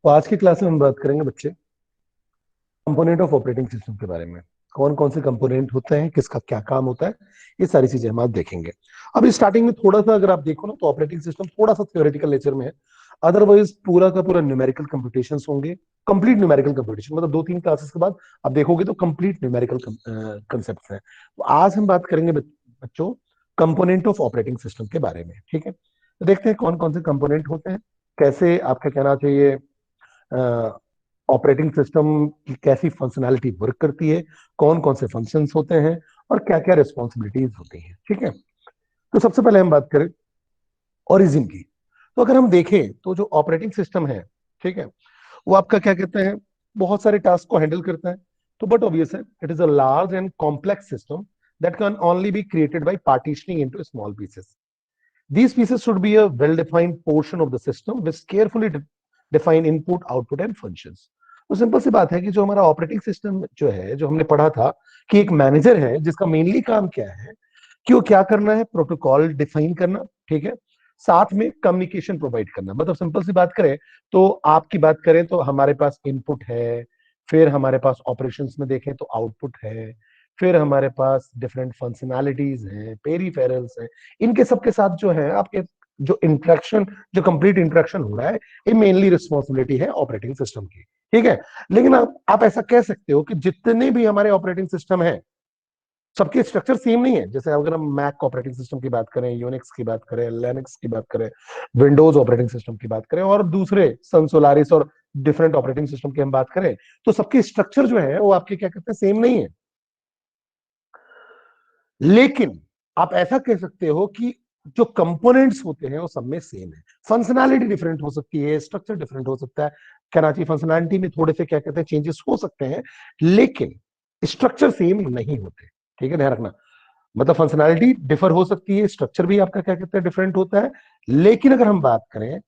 तो आज की क्लास में हम बात करेंगे बच्चे कंपोनेंट ऑफ ऑपरेटिंग सिस्टम के बारे में। कौन कौन से कंपोनेंट होते हैं, किसका क्या काम होता है, ये सारी चीजें हम आज देखेंगे। अब स्टार्टिंग में थोड़ा सा अगर आप देखो ना, तो ऑपरेटिंग सिस्टम थोड़ा सा थ्योरेटिकल नेचर में है। अदरवाइज पूरा का पूरा न्यूमेरिकल कंप्यूटेशंस होंगे। कंप्लीट न्यूमेरिकल कंप्यूटेशन मतलब 2-3 क्लासेस के बाद आप देखोगे तो कंप्लीट न्यूमेरिकल कंसेप्ट है। तो आज हम बात करेंगे बच्चों कंपोनेंट ऑफ ऑपरेटिंग सिस्टम के बारे में। ठीक है, तो देखते हैं कौन कौन से कंपोनेंट होते हैं, कैसे आपका कहना चाहिए ऑपरेटिंग सिस्टम की कैसी फंक्शनैलिटी वर्क करती है, कौन कौन से फंक्शंस होते हैं और क्या क्या रिस्पॉन्सिबिलिटीज होती हैं। ठीक है, तो सबसे पहले हम बात करें ओरिजिन की। तो अगर हम देखें तो जो ऑपरेटिंग सिस्टम है, ठीक है, वो आपका क्या कहते हैं, बहुत सारे टास्क को हैंडल करता है। तो बट ऑब्वियस है, it is a large and complex system that can only be created by partitioning into small pieces. These pieces should be a well-defined portion of the system with carefully defined input, output and functions. तो simple सी बात है कि जो हमारा operating system जो है, जो हमने पढ़ा था कि एक मैनेजर है जिसका मेनली काम क्या है कि वो क्या करना है, प्रोटोकॉल डिफाइन करना, ठीक है, साथ में कम्युनिकेशन प्रोवाइड करना। मतलब सिंपल सी बात करें तो आपकी बात करें तो हमारे पास इनपुट है, फिर हमारे पास ऑपरेशंस में देखें तो आउटपुट है, फिर हमारे पास डिफरेंट फंक्शनैलिटीज हैं, पेरीफेरल्स हैं। इनके सबके साथ जो है आपके जो इंटरेक्शन, जो कंप्लीट इंटरेक्शन हो रहा है, ये मेनली रिस्पॉन्सिबिलिटी है ऑपरेटिंग सिस्टम की। ठीक है, लेकिन आप ऐसा कह सकते हो कि जितने भी हमारे ऑपरेटिंग सिस्टम है सबके स्ट्रक्चर सेम नहीं है। जैसे अगर हम मैक ऑपरेटिंग सिस्टम की बात करें, यूनिक्स की बात करें, लिनक्स की बात करें, विंडोज ऑपरेटिंग सिस्टम की बात करें और दूसरे सन सोलारिस और डिफरेंट ऑपरेटिंग सिस्टम की हम बात करें, तो सबके स्ट्रक्चर जो है वो आपके क्या कहते हैं, सेम नहीं है। लेकिन आप ऐसा कह सकते हो कि जो कंपोनेंट्स होते हैं वो सब में सेम है। फंक्शनैलिटी डिफरेंट हो सकती है, स्ट्रक्चर डिफरेंट हो सकता है, कराची फंक्शनैलिटी में थोड़े से क्या कहते हैं चेंजेस हो सकते हैं, लेकिन स्ट्रक्चर सेम नहीं होते। ठीक है, ध्यान रखना। मतलब फंक्शनैलिटी डिफर हो सकती है, स्ट्रक्चर भी आपका क्या कहते हैं डिफरेंट होता है, लेकिन अगर हम बात करें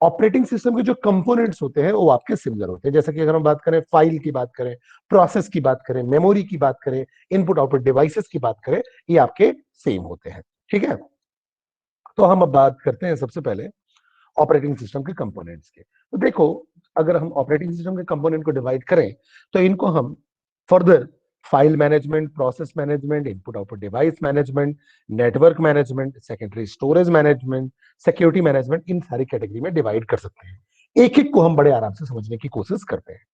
ऑपरेटिंग सिस्टम के जो कंपोनेंट्स होते हैं वो आपके सिमिलर होते हैं। जैसे कि अगर हम बात करें फाइल की बात करें, प्रोसेस की बात करें, मेमोरी की बात करें, इनपुट आउटपुट डिवाइसेस की बात करें, ये आपके सेम होते हैं। ठीक है, तो हम अब बात करते हैं सबसे पहले ऑपरेटिंग सिस्टम के कंपोनेंट्स के। तो देखो, अगर हम ऑपरेटिंग सिस्टम के कंपोनेंट को डिवाइड करें तो इनको हम further file management, process management, input output device management, network management, secondary storage management, security management, इन सारी कैटेगरी में डिवाइड कर सकते हैं। एक एक को हम बड़े आराम से समझने की कोशिश करते हैं।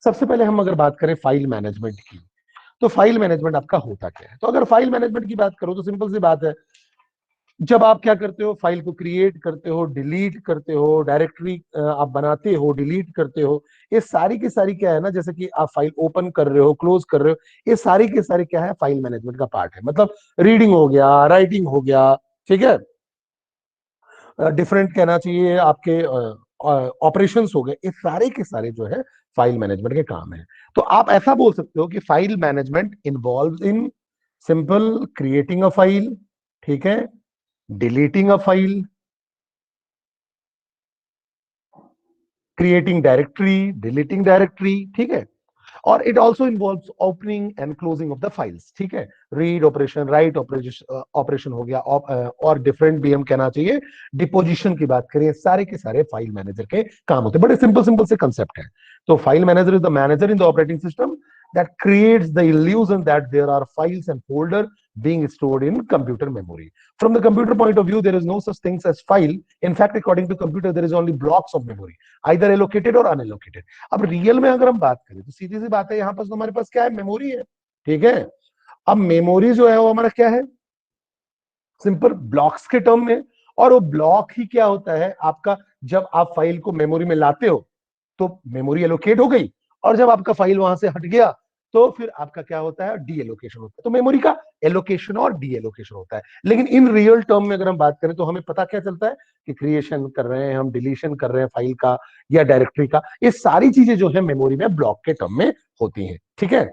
सबसे पहले हम अगर बात करें फाइल मैनेजमेंट की, तो फाइल मैनेजमेंट आपका होता क्या है। तो अगर फाइल मैनेजमेंट की बात करो तो सिंपल सी बात है, जब आप क्या करते हो, फाइल को क्रिएट करते हो, डिलीट करते हो, डायरेक्टरी आप बनाते हो, डिलीट करते हो, ये सारी की सारी क्या है ना, जैसे कि आप फाइल ओपन कर रहे हो, क्लोज कर रहे हो, ये सारी की सारी क्या है, फाइल मैनेजमेंट का पार्ट है। मतलब रीडिंग हो गया, राइटिंग हो गया, ठीक है, डिफरेंट कहना चाहिए आपके ऑपरेशंस हो गए, ये सारे के सारे जो है फाइल मैनेजमेंट के काम है। तो आप ऐसा बोल सकते हो कि file management involve in simple creating a file, ठीक है, deleting a file, creating directory, deleting directory, ठीक है, और it also involves opening and closing of the files. ठीक है, read operation, write operation, operation हो गया, और डिफरेंट भी हम कहना चाहिए डिपोजिशन की बात करें, सारे के सारे फाइल मैनेजर के काम होते हैं। बड़े सिंपल सिंपल से कंसेप्ट है। तो file manager is the manager in the operating system that creates the illusion that there are files and folder being stored in computer memory. From the computer point of view, there is no such thing as file. In fact, according to computer, there is only blocks of memory, either allocated or unallocated. अब real में अगर हम बात करें तो सीधी सी बात है, यहाँ पर हमारे पास क्या है, मेमोरी है। ठीक है, अब मेमोरी जो है वो हमारा क्या है, सिंपल ब्लॉक्स के टर्म में। और वो ब्लॉक ही क्या होता है आपका, जब आप फाइल को मेमोरी में लाते हो तो मेमोरी एलोकेट हो गई, और जब आपका फाइल वहां से हट गया तो फिर आपका क्या होता है, डी एलोकेशन होता है। तो मेमोरी का एलोकेशन और डी एलोकेशन होता है। लेकिन इन रियल टर्म में अगर हम बात करें तो हमें पता क्या चलता है कि क्रिएशन कर रहे हैं हम, डिलीशन कर रहे हैं फाइल का या डायरेक्टरी का, ये सारी चीजें जो है मेमोरी में ब्लॉक के टर्म में होती हैं। ठीक है,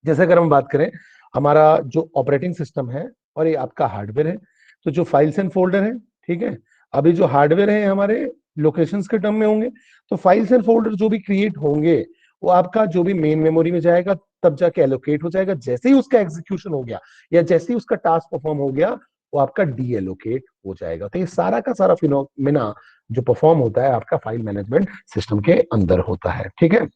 जैसे अगर हम बात करें हमारा जो ऑपरेटिंग सिस्टम है और ये आपका हार्डवेयर है, तो जो फाइल्स एंड फोल्डर है, ठीक है, अभी जो हार्डवेयर है हमारे लोकेशंस के टर्म में होंगे, तो फाइल्स एंड फोल्डर जो भी क्रिएट होंगे वो आपका जो भी मेन मेमोरी में जाएगा तब जाके एलोकेट हो जाएगा। जैसे ही उसका एग्जीक्यूशन हो गया या जैसे ही उसका टास्क परफॉर्म हो गया, वो आपका डीएलोकेट हो जाएगा। तो ये सारा का सारा फिनोमिना जो परफॉर्म होता है आपका फाइल मैनेजमेंट सिस्टम के अंदर होता है, ठीक है।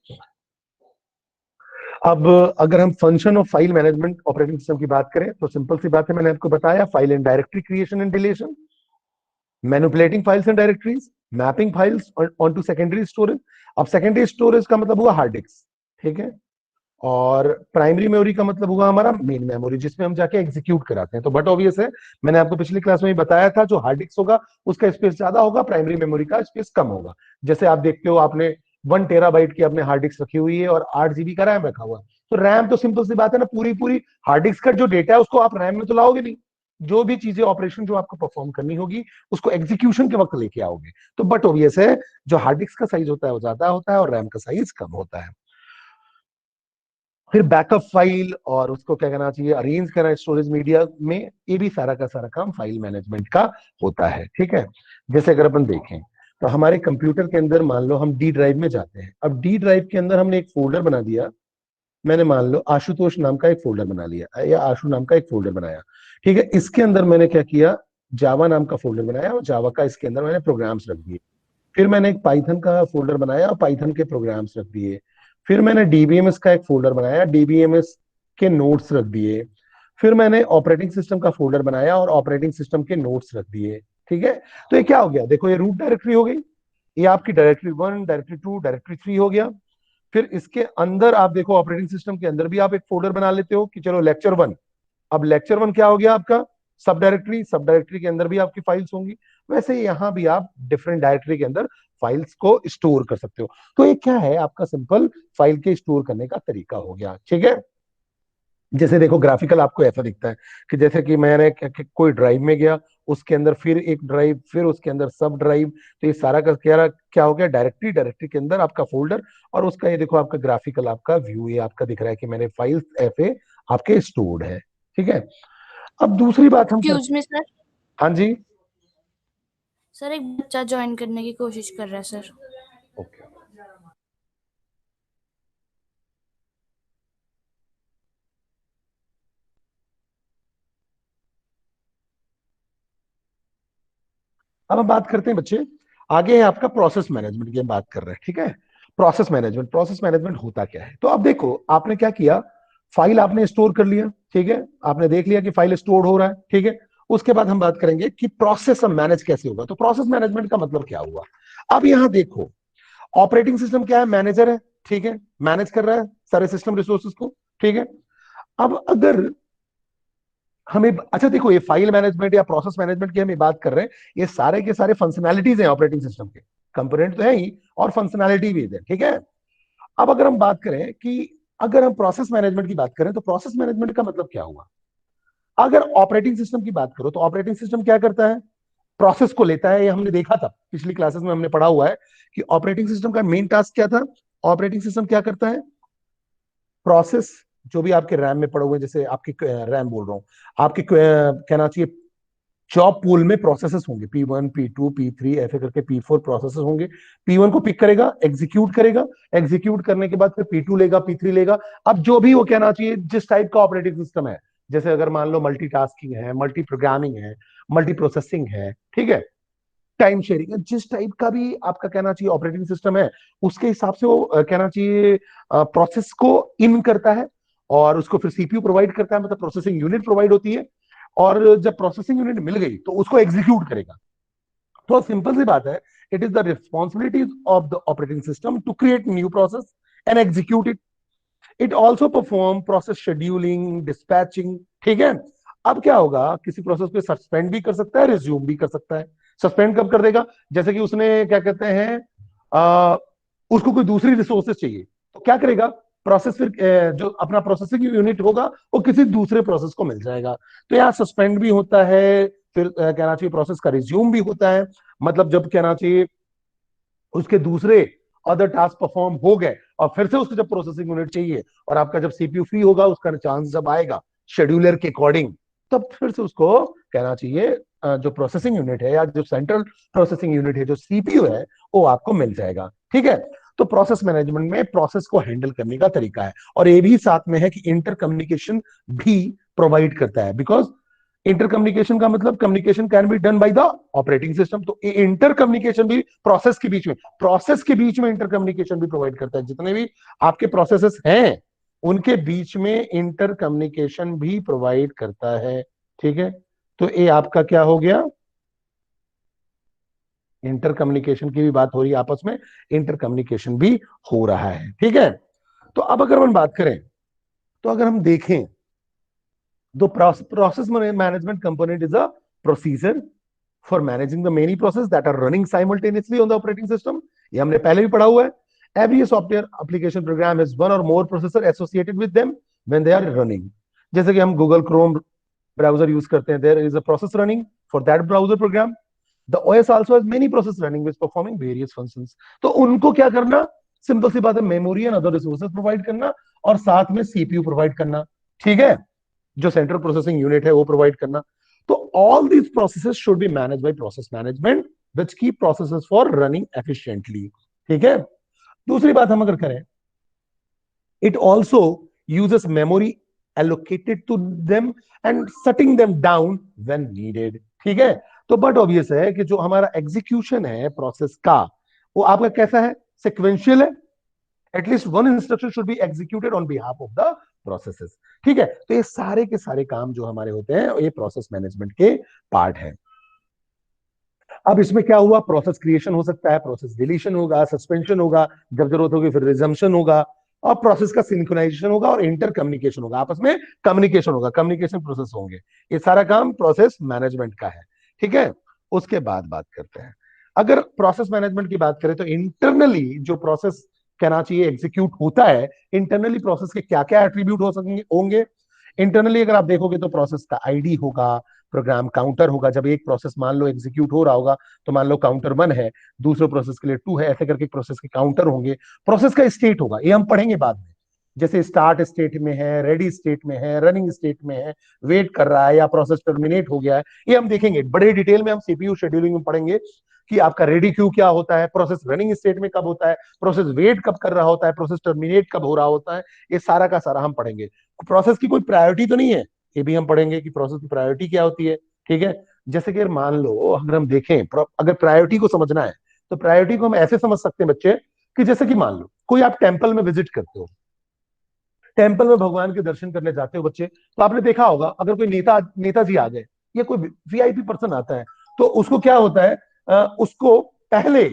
अब अगर हम function of file management operating system की बात करें तो सिंपल सी बात है, मैंने आपको बताया file and directory creation and deletion, manipulating files and directories, mapping files on to secondary storage. अब सेकेंडरी स्टोरेज का मतलब हुआ हार्ड डिस्क, ठीक है, और प्राइमरी मेमोरी का मतलब हुआ हमारा मेन मेमोरी जिसमें हम जाके एग्जीक्यूट कराते हैं। तो बट ऑब्वियस है, मैंने आपको पिछली क्लास में ही बताया था, जो हार्ड डिस्क होगा उसका स्पेस ज्यादा होगा, प्राइमरी मेमोरी का स्पेस कम होगा। जैसे आप देखते हो, आपने 1 टेराबाइट की अपने हार्ड डिस्क रखी हुई है और 8 जीबी का रैम रखा हुआ है, तो रैम तो सिंपल सी बात है ना, पूरी पूरी हार्ड डिस्क का जो डेटा है उसको आप रैम में तो लाओगे नहीं, जो भी चीजें ऑपरेशन जो आपको परफॉर्म करनी होगी उसको एग्जीक्यूशन के वक्त लेके आओगे। तो बट ऑब्वियस है, जो हार्ड डिस्क का साइज होता है वो ज्यादा होता है और रैम का साइज कम होता है। फिर बैकअप फाइल और उसको क्या करना चाहिए, अरेंज करना स्टोरेज मीडिया में, ये भी सारा का सारा काम फाइल मैनेजमेंट का होता है, ठीक है। जैसे अगर अपन देखें तो हमारे कंप्यूटर के अंदर मान लो हम डी ड्राइव में जाते हैं। अब डी ड्राइव के अंदर हमने एक फोल्डर बना दिया, मैंने मान लो आशुतोष नाम का एक फोल्डर बना लिया या आशु नाम का एक फोल्डर बनाया, ठीक है। इसके अंदर मैंने क्या किया, जावा नाम का फोल्डर बनाया और जावा का इसके अंदर मैंने प्रोग्राम्स रख दिए। फिर मैंने एक पाइथन का फोल्डर बनाया और पाइथन के प्रोग्राम्स रख दिए। फिर मैंने डीबीएमएस का एक फोल्डर बनाया, डीबीएमएस के नोट्स रख दिए। फिर मैंने ऑपरेटिंग सिस्टम का फोल्डर बनाया और ऑपरेटिंग सिस्टम के नोट्स रख दिए, ठीक है। तो ये क्या हो गया, देखो ये रूट डायरेक्टरी हो गई, ये आपकी डायरेक्टरी 1, डायरेक्टरी 2, डायरेक्टरी 3 हो गया। फिर इसके अंदर आप देखो ऑपरेटिंग सिस्टम के अंदर भी आप एक फोल्डर बना लेते हो कि चलो लेक्चर 1। अब लेक्चर 1 क्या हो गया आपका, सब डायरेक्टरी, सब डायरेक्टरी के अंदर भी आपकी फाइल्स होंगी। वैसे ही यहां भी आप डिफरेंट डायरेक्टरी के अंदर फाइल्स को स्टोर कर सकते हो। तो ये क्या है, आपका सिंपल फाइल के स्टोर करने का तरीका हो गया, ठीक है। जैसे देखो ग्राफिकल आपको ऐसा दिखता है कि जैसे कि मैंने कोई ड्राइव में गया, उसके अंदर फिर एक ड्राइव, फिर उसके अंदर सब ड्राइव, तो ये सारा का क्या हो गया, डायरेक्टरी, डायरेक्टरी के अंदर आपका फोल्डर, और उसका ये देखो आपका ग्राफिकल आपका व्यू ये आपका दिख रहा है कि मैंने फाइल्स ऐसे आपके स्टोर्ड है, ठीक है। अब दूसरी बात हम एक्सक्यूज मी सर। हाँ जी, सर एक बच्चा ज्वाइन करने की कोशिश कर रहा है सर। ओके। अब हम बात करते हैं बच्चे, आगे है आपका प्रोसेस मैनेजमेंट की हम बात कर रहे हैं, ठीक है। प्रोसेस मैनेजमेंट होता क्या है, तो अब देखो आपने क्या किया, फाइल आपने स्टोर कर लिया, ठीक है, आपने देख लिया कि फाइल स्टोर हो रहा है, ठीक है। उसके बाद हम बात करेंगे कि प्रोसेस मैनेज कैसे होगा। तो प्रोसेस मैनेजमेंट का मतलब क्या हुआ, अब यहां देखो ऑपरेटिंग सिस्टम क्या है, मैनेजर है, ठीक है, मैनेज कर रहा है सारे सिस्टम रिसोर्सेज को, ठीक है। अब अगर हमें, अच्छा देखो, ये फाइल मैनेजमेंट या प्रोसेस मैनेजमेंट की हम बात कर रहे हैं, ये सारे के सारे फंक्शनैलिटीज हैं ऑपरेटिंग सिस्टम के, कंपोनेंट तो है ही और फंक्शनैलिटी भी है, ठीक है। अब अगर हम बात करें कि अगर हम प्रोसेस मैनेजमेंट की बात करें तो प्रोसेस मैनेजमेंट का मतलब क्या हुआ, अगर ऑपरेटिंग सिस्टम की बात करो तो ऑपरेटिंग सिस्टम क्या करता है, प्रोसेस को लेता है। ये हमने देखा था पिछली क्लासेस में, हमने पढ़ा हुआ है कि ऑपरेटिंग सिस्टम का मेन टास्क क्या था, ऑपरेटिंग सिस्टम क्या करता है, प्रोसेस जो भी आपके रैम में पड़े हुए, जैसे आपकी रैम बोल रहा हूँ, आपके कहना चाहिए जॉब पूल में प्रोसेसेस होंगे, P1, P2, P3 ऐसे करके P4 प्रोसेसेस होंगे। P1 को पिक करेगा, एग्जीक्यूट करेगा, एग्जीक्यूट करने के बाद फिर P2 लेगा, P3 लेगा। अब जो भी वो कहना चाहिए जिस टाइप का ऑपरेटिंग सिस्टम है, जैसे अगर मान लो मल्टीटास्किंग है, मल्टी प्रोग्रामिंग है, मल्टी प्रोसेसिंग है, ठीक है, टाइम शेयरिंग है, जिस टाइप का भी आपका कहना चाहिए ऑपरेटिंग सिस्टम है, उसके हिसाब से वो कहना चाहिए प्रोसेस को इन करता है और उसको फिर सीपीयू प्रोवाइड करता है, मतलब प्रोसेसिंग यूनिट प्रोवाइड होती है। और जब प्रोसेसिंग यूनिट मिल गई तो उसको एग्जीक्यूट करेगा। तो सिंपल सी बात है, it is the responsibilities of the operating system to create new process and execute it. It also perform process scheduling, dispatching, ठीक है। अब क्या होगा, किसी प्रोसेस को सस्पेंड भी कर सकता है, रिज्यूम भी कर सकता है। सस्पेंड कब कर देगा, जैसे कि उसने क्या कहते हैं, आ, उसको कोई दूसरी रिसोर्सेज चाहिए, तो क्या करेगा, प्रोसेस फिर जो अपना प्रोसेसिंग यूनिट होगा वो किसी दूसरे प्रोसेस को मिल जाएगा। तो यहाँ सस्पेंड भी होता है, फिर कहना चाहिए प्रोसेस का रिज्यूम भी होता है, मतलब जब कहना चाहिए उसके दूसरे अदर टास्क परफॉर्म हो गए और फिर से उसको जब प्रोसेसिंग यूनिट चाहिए और आपका जब सीपीयू फ्री होगा, उसका चांस जब आएगा शेड्यूलर के अकॉर्डिंग, तब फिर से उसको कहना चाहिए जो प्रोसेसिंग यूनिट है या जो सेंट्रल प्रोसेसिंग यूनिट है जो सीपीयू है, वो आपको मिल जाएगा, ठीक है। तो प्रोसेस मैनेजमेंट में प्रोसेस को हैंडल करने का तरीका है, और ये भी साथ में है कि इंटर कम्युनिकेशन भी प्रोवाइड करता है, बिकॉज इंटर कम्युनिकेशन का मतलब communication can be done by the operating system. तो इंटर कम्युनिकेशन भी प्रोसेस के बीच में इंटर कम्युनिकेशन भी प्रोवाइड करता है। जितने भी आपके प्रोसेसेस हैं उनके बीच में इंटर कम्युनिकेशन भी प्रोवाइड करता है। ठीक है, तो ये आपका क्या हो गया, इंटर कम्युनिकेशन की भी बात हो रही है, आपस में इंटर कम्युनिकेशन भी हो रहा है। ठीक है, तो अब अगर हम बात करें, तो अगर हम देखें, the process management component is a procedure for managing the many processes that are running simultaneously on the operating system। ये हमने पहले भी पढ़ा हुआ है। Every software application program has one or more processor associated with them when they are running। जैसे कि हम Google Chrome ब्राउजर यूज करते हैं, there is a process running for that browser program। The OS also has many processes running which performing various functions। तो उनको क्या करना, simple सी बात है, memory and other resources provide करना और साथ में सीपीयू प्रोवाइड करना। ठीक है, जो सेंट्रल प्रोसेसिंग यूनिट है वो प्रोवाइड करना। तो all these processes should be manage by process management which keep processes for running efficiently. ठीक है, दूसरी बात हम अगर करें, it also uses memory allocated to them and shutting them down when needed। ठीक है, तो बट ऑब्वियस है कि जो हमारा एग्जीक्यूशन है प्रोसेस का, वो आपका कैसा है, सिक्वेंशियल है। At least one instruction should be executed on behalf of the processes. ठीक है, तो ये सारे के सारे काम जो हमारे होते हैं ये प्रोसेस मैनेजमेंट के पार्ट है। अब इसमें क्या हुआ, प्रोसेस क्रिएशन हो सकता है, प्रोसेस डिलीशन होगा, सस्पेंशन होगा, जब जरूरत होगी फिर रिजम्पशन होगा, और प्रोसेस का सिंक्रोनाइजेशन होगा और इंटर कम्युनिकेशन होगा, आपस में कम्युनिकेशन होगा, कम्युनिकेशन प्रोसेस होंगे। ये सारा काम प्रोसेस मैनेजमेंट का है। ठीक है, उसके बाद बात करते हैं, अगर प्रोसेस मैनेजमेंट की बात करें तो इंटरनली जो प्रोसेस कहना चाहिए एग्जीक्यूट होता है, इंटरनली प्रोसेस के क्या क्या एट्रीब्यूट हो सकेंगे होंगे। इंटरनली अगर आप देखोगे तो प्रोसेस का आईडी होगा, प्रोग्राम काउंटर होगा। जब एक प्रोसेस मान लो एग्जीक्यूट हो रहा होगा तो मान लो काउंटर 1 है, दूसरे प्रोसेस के लिए 2 है, ऐसे करके प्रोसेस के काउंटर होंगे। प्रोसेस का स्टेट होगा, ये हम पढ़ेंगे बाद में, जैसे स्टार्ट स्टेट में है, रेडी स्टेट में है, रनिंग स्टेट में है, वेट कर रहा है या प्रोसेस टर्मिनेट हो गया है, ये हम देखेंगे बड़े डिटेल में। हम सीपीयू शेड्यूलिंग में पढ़ेंगे कि आपका रेडी क्यू क्या होता है, प्रोसेस रनिंग स्टेट में कब होता है, प्रोसेस वेट कब कर रहा होता है, प्रोसेस टर्मिनेट कब हो रहा होता है, ये सारा का सारा हम पढ़ेंगे। प्रोसेस की कोई प्रायोरिटी तो नहीं है, ये भी हम पढ़ेंगे कि प्रोसेस की प्रायोरिटी क्या होती है। ठीक है, जैसे कि मान लो अगर हम देखें, अगर प्रायोरिटी को समझना है तो प्रायोरिटी को हम ऐसे समझ सकते हैं बच्चे, कि जैसे कि मान लो कोई आप टेंपल में विजिट करते हो, टेंपल में भगवान के दर्शन करने जाते हो बच्चे, तो आपने देखा होगा अगर कोई नेताजी आ गए या कोई वीआईपी पर्सन आता है, तो उसको क्या होता है, उसको पहले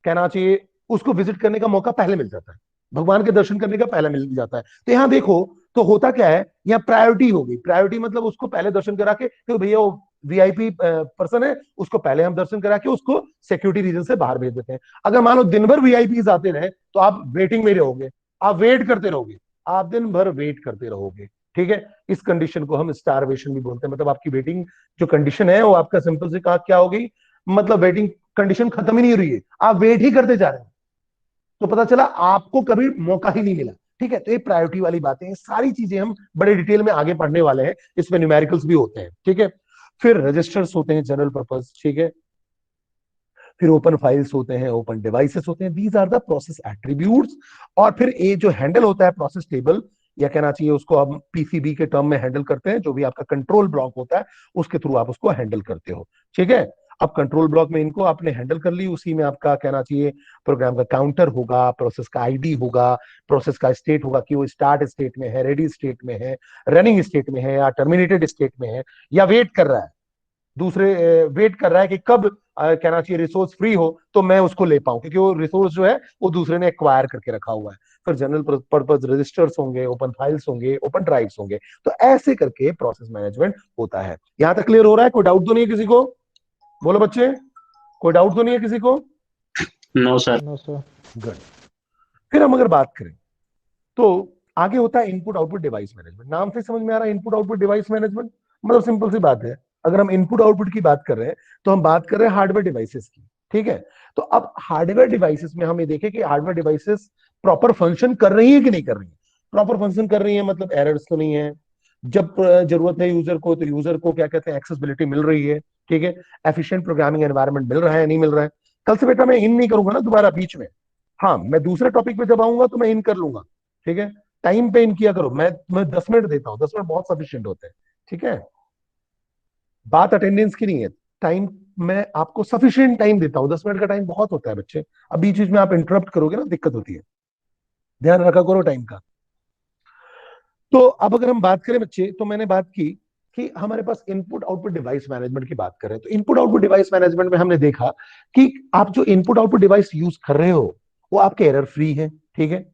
कहना चाहिए, उसको विजिट करने का मौका पहले मिल जाता है, भगवान के दर्शन करने का पहले मिल जाता है। तो यहाँ देखो, तो होता क्या है, यहाँ प्रायोरिटी होगी। प्रायोरिटी मतलब उसको पहले दर्शन करा के, क्योंकि भैया वो वीआईपी पर्सन है, उसको पहले हम दर्शन करा के उसको सिक्योरिटी रीजन से बाहर भेज देते हैं। अगर मान लो दिन भर वीआईपी आते रहे तो आप वेटिंग में रहोगे, आप वेट करते रहोगे, आप दिन भर वेट करते रहोगे। ठीक है, इस कंडीशन को हम स्टारवेशन भी बोलते हैं। मतलब आपकी वेटिंग जो कंडीशन है वो आपका सिंपल से कहा क्या होगी, मतलब वेटिंग कंडीशन खत्म ही नहीं हो रही है, आप वेट ही करते जा रहे हैं, तो पता चला आपको कभी मौका ही नहीं मिला। ठीक है, तो ये प्रायोरिटी वाली बातें हैं, सारी चीजें हम बड़े डिटेल में आगे पढ़ने वाले हैं, इसमें न्यूमेरिकल्स भी होते हैं। ठीक है, फिर रजिस्टर्स होते हैं जनरल पर्पस। ठीक है, फिर ओपन फाइल्स होते हैं, ओपन डिवाइसेस होते हैं, these are the process attributes. और फिर ये जो हैंडल होता है प्रोसेस टेबल, या कहना चाहिए उसको हम पीसीबी के टर्म में हैंडल करते हैं, जो भी आपका कंट्रोल ब्लॉक होता है उसके थ्रू आप उसको हैंडल करते हो। ठीक है, अब कंट्रोल ब्लॉक में इनको आपने हैंडल कर ली, उसी में आपका कहना चाहिए प्रोग्राम का काउंटर होगा, प्रोसेस का आईडी होगा, प्रोसेस का स्टेट होगा कि वो स्टार्ट स्टेट में है, रेडी स्टेट में है, रनिंग स्टेट में है, या टर्मिनेटेड स्टेट में है, या वेट कर रहा है, दूसरे वेट कर रहा है कि कब कहना चाहिए रिसोर्स फ्री हो तो मैं उसको ले पाऊं, क्योंकि वो रिसोर्स जो है वो दूसरे ने एक्वायर करके रखा हुआ है। फिर जनरल पर्पस रजिस्टर्स होंगे, ओपन फाइल्स होंगे, ओपन ड्राइव्स होंगे। तो ऐसे करके प्रोसेस मैनेजमेंट होता है। यहां तक क्लियर हो रहा है? कोई डाउट तो नहीं है किसी को? बोलो बच्चे, कोई डाउट तो नहीं है किसी को? No sir. No sir. Good. फिर हम अगर बात करें तो आगे होता है इनपुट आउटपुट डिवाइस मैनेजमेंट। नाम से समझ में आ रहा है इनपुट आउटपुट डिवाइस मैनेजमेंट, मतलब सिंपल सी बात है, अगर हम इनपुट आउटपुट की बात कर रहे हैं तो हम बात कर रहे हैं हार्डवेयर डिवाइसेस की। ठीक है, तो अब हार्डवेयर डिवाइसेस में हम ये देखें कि हार्डवेयर डिवाइसेस प्रॉपर फंक्शन कर रही है कि नहीं कर रही है। प्रॉपर फंक्शन कर रही है मतलब एरर्स तो नहीं है, जब जरूरत है यूजर को तो यूजर को क्या कहते हैं एक्सेसिबिलिटी मिल रही है। ठीक है, एफिशिएंट प्रोग्रामिंग एनवायरनमेंट मिल रहा है नहीं मिल रहा है। कल से बेटा मैं इन नहीं करूंगा ना दोबारा बीच में, हाँ मैं दूसरे टॉपिक पे जब आऊंगा तो मैं इन कर लूंगा। ठीक है, टाइम पे इन किया करो, मैं 10 मिनट देता हूँ, 10 मिनट बहुत सफिशिएंट होते हैं। ठीक है, बात अटेंडेंस की नहीं है। टाइम मैं आपको सफिशिएंट टाइम देता हूँ, 10 मिनट का टाइम बहुत होता है बच्चे। अब बीच बीच में आप इंटरप्ट करोगे ना, दिक्कत होती है, ध्यान रखा करो टाइम का। तो अब अगर हम बात करें बच्चे, तो मैंने बात की कि हमारे पास इनपुट आउटपुट डिवाइस मैनेजमेंट की बात करें, तो इनपुट आउटपुट डिवाइस मैनेजमेंट में हमने देखा कि आप जो इनपुट आउटपुट डिवाइस यूज कर रहे हो वो आपके एरर फ्री है, ठीक है,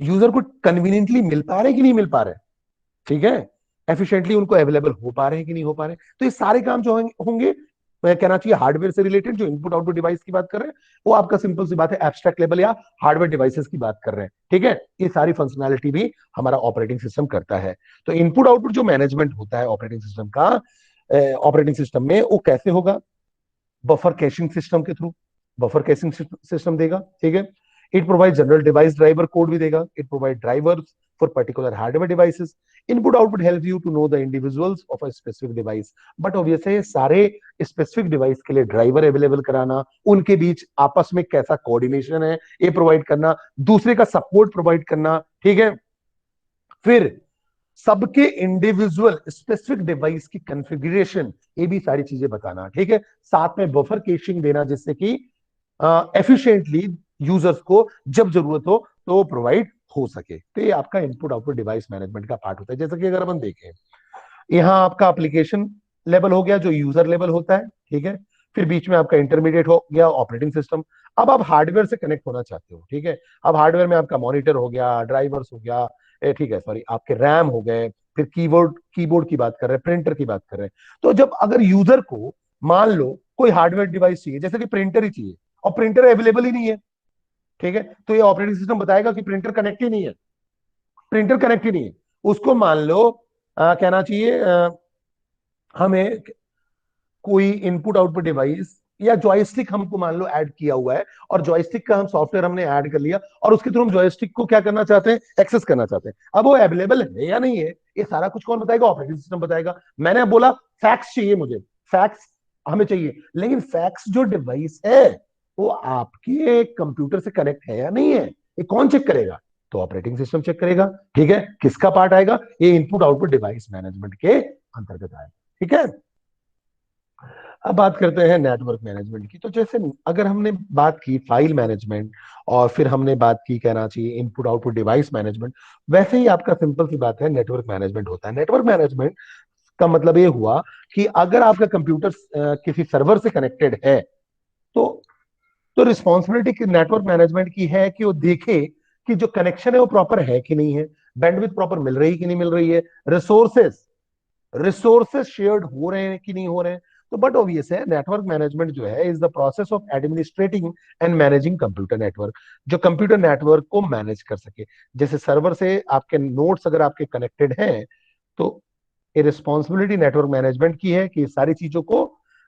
यूजर को कन्वीनियंटली मिल पा रहे कि नहीं मिल पा रहे, ठीक है, एफिशिएंटली उनको अवेलेबल हो पा रहे हैं कि नहीं हो पा रहे। तो ये सारे काम जो होंगे, मैं कहना चाहिए हार्डवेयर से रिलेटेड, जो इनपुट आउटपुट डिवाइस की बात कर रहे हैं वो आपका सिंपल सी बात है एब्स्ट्रैक्ट लेवल या हार्डवेयर डिवाइसेस की बात कर रहे हैं, ठीक है। ये सारी फंक्शनैलिटी भी हमारा ऑपरेटिंग सिस्टम करता है। तो इनपुट आउटपुट जो मैनेजमेंट होता है ऑपरेटिंग सिस्टम का, ऑपरेटिंग सिस्टम में वो कैसे होगा, बफर कैशिंग सिस्टम के थ्रू, बफर कैशिंग सिस्टम देगा, ठीक है। It provide general device driver code भी देगा, it provide drivers for particular hardware devices. Input output help you to know the individuals of a specific device. But obvious है सारे specific device के लिए driver available कराना, उनके बीच आपस में कैसा कोऑर्डिनेशन है ये प्रोवाइड करना, दूसरे का सपोर्ट प्रोवाइड करना, ठीक है, फिर सबके इंडिविजुअल स्पेसिफिक डिवाइस की कॉन्फ़िगरेशन, ये भी सारी चीजें बताना, ठीक है। साथ में बफर केशिंग देना जिससे कि एफिशिएंटली यूजर्स को जब जरूरत हो तो वो प्रोवाइड हो सके। तो ये आपका इनपुट आउटपुट डिवाइस मैनेजमेंट का पार्ट होता है। जैसे कि अगर अपन देखें, यहाँ आपका एप्लीकेशन लेवल हो गया जो यूजर लेवल होता है, ठीक है, फिर बीच में आपका इंटरमीडिएट हो गया ऑपरेटिंग सिस्टम। अब आप हार्डवेयर से कनेक्ट होना चाहते हो, ठीक है, अब हार्डवेयर में आपका मॉनिटर हो गया, ड्राइवर्स हो गया, ठीक है, सॉरी आपके रैम हो गए, फिर कीबोर्ड कीबोर्ड की बात कर रहे हैं, प्रिंटर की बात कर रहे हैं। तो जब अगर यूजर को मान लो कोई हार्डवेयर डिवाइस चाहिए, जैसे कि प्रिंटर ही चाहिए और प्रिंटर अवेलेबल ही नहीं है, ठीक है, तो ये ऑपरेटिंग सिस्टम बताएगा कि प्रिंटर कनेक्ट ही नहीं है, प्रिंटर कनेक्ट ही नहीं है। उसको मान लो कहना चाहिए हमें कोई इनपुट आउटपुट डिवाइस या जॉयस्टिक हमको मान लो ऐड किया हुआ है, और जॉयस्टिक का हम सॉफ्टवेयर हमने ऐड कर लिया और उसके थ्रू हम जॉयस्टिक को क्या करना चाहते हैं, एक्सेस करना चाहते हैं। अब वो अवेलेबल है या नहीं है ये सारा कुछ कौन बताएगा, ऑपरेटिंग सिस्टम बताएगा। मैंने अब बोला फैक्स चाहिए मुझे, फैक्स हमें चाहिए, लेकिन फैक्स जो डिवाइस है वो आपके कंप्यूटर से कनेक्ट है या नहीं है, ये कौन चेक करेगा, तो ऑपरेटिंग सिस्टम चेक करेगा, ठीक है। किसका पार्ट आएगा, ये इनपुट आउटपुट डिवाइस मैनेजमेंट के अंतर्गत आएगा, ठीक है। अब बात करते हैं नेटवर्क मैनेजमेंट की। तो जैसे अगर हमने बात की फाइल मैनेजमेंट और फिर हमने बात की कहना चाहिए इनपुट आउटपुट डिवाइस मैनेजमेंट, वैसे ही आपका सिंपल सी बात है नेटवर्क मैनेजमेंट होता है। नेटवर्क मैनेजमेंट का मतलब ये हुआ कि अगर आपका कंप्यूटर किसी सर्वर से कनेक्टेड है तो रिस्पॉन्सिबिलिटी नेटवर्क मैनेजमेंट की है कि वो देखे कि जो कनेक्शन है वो प्रॉपर है कि नहीं है, बैंडविड्थ प्रॉपर मिल रही कि नहीं मिल रही है, रिसोर्सेस रिसोर्सेस शेयर्ड हो रहे हैं कि नहीं हो रहे हैं। तो बट ऑब्वियस है नेटवर्क मैनेजमेंट जो है is the process of administrating and managing computer network, जो कंप्यूटर नेटवर्क को मैनेज कर सके। जैसे सर्वर से आपके नोट्स अगर आपके कनेक्टेड हैं तो ये रिस्पॉन्सिबिलिटी नेटवर्क मैनेजमेंट की है कि सारी चीजों को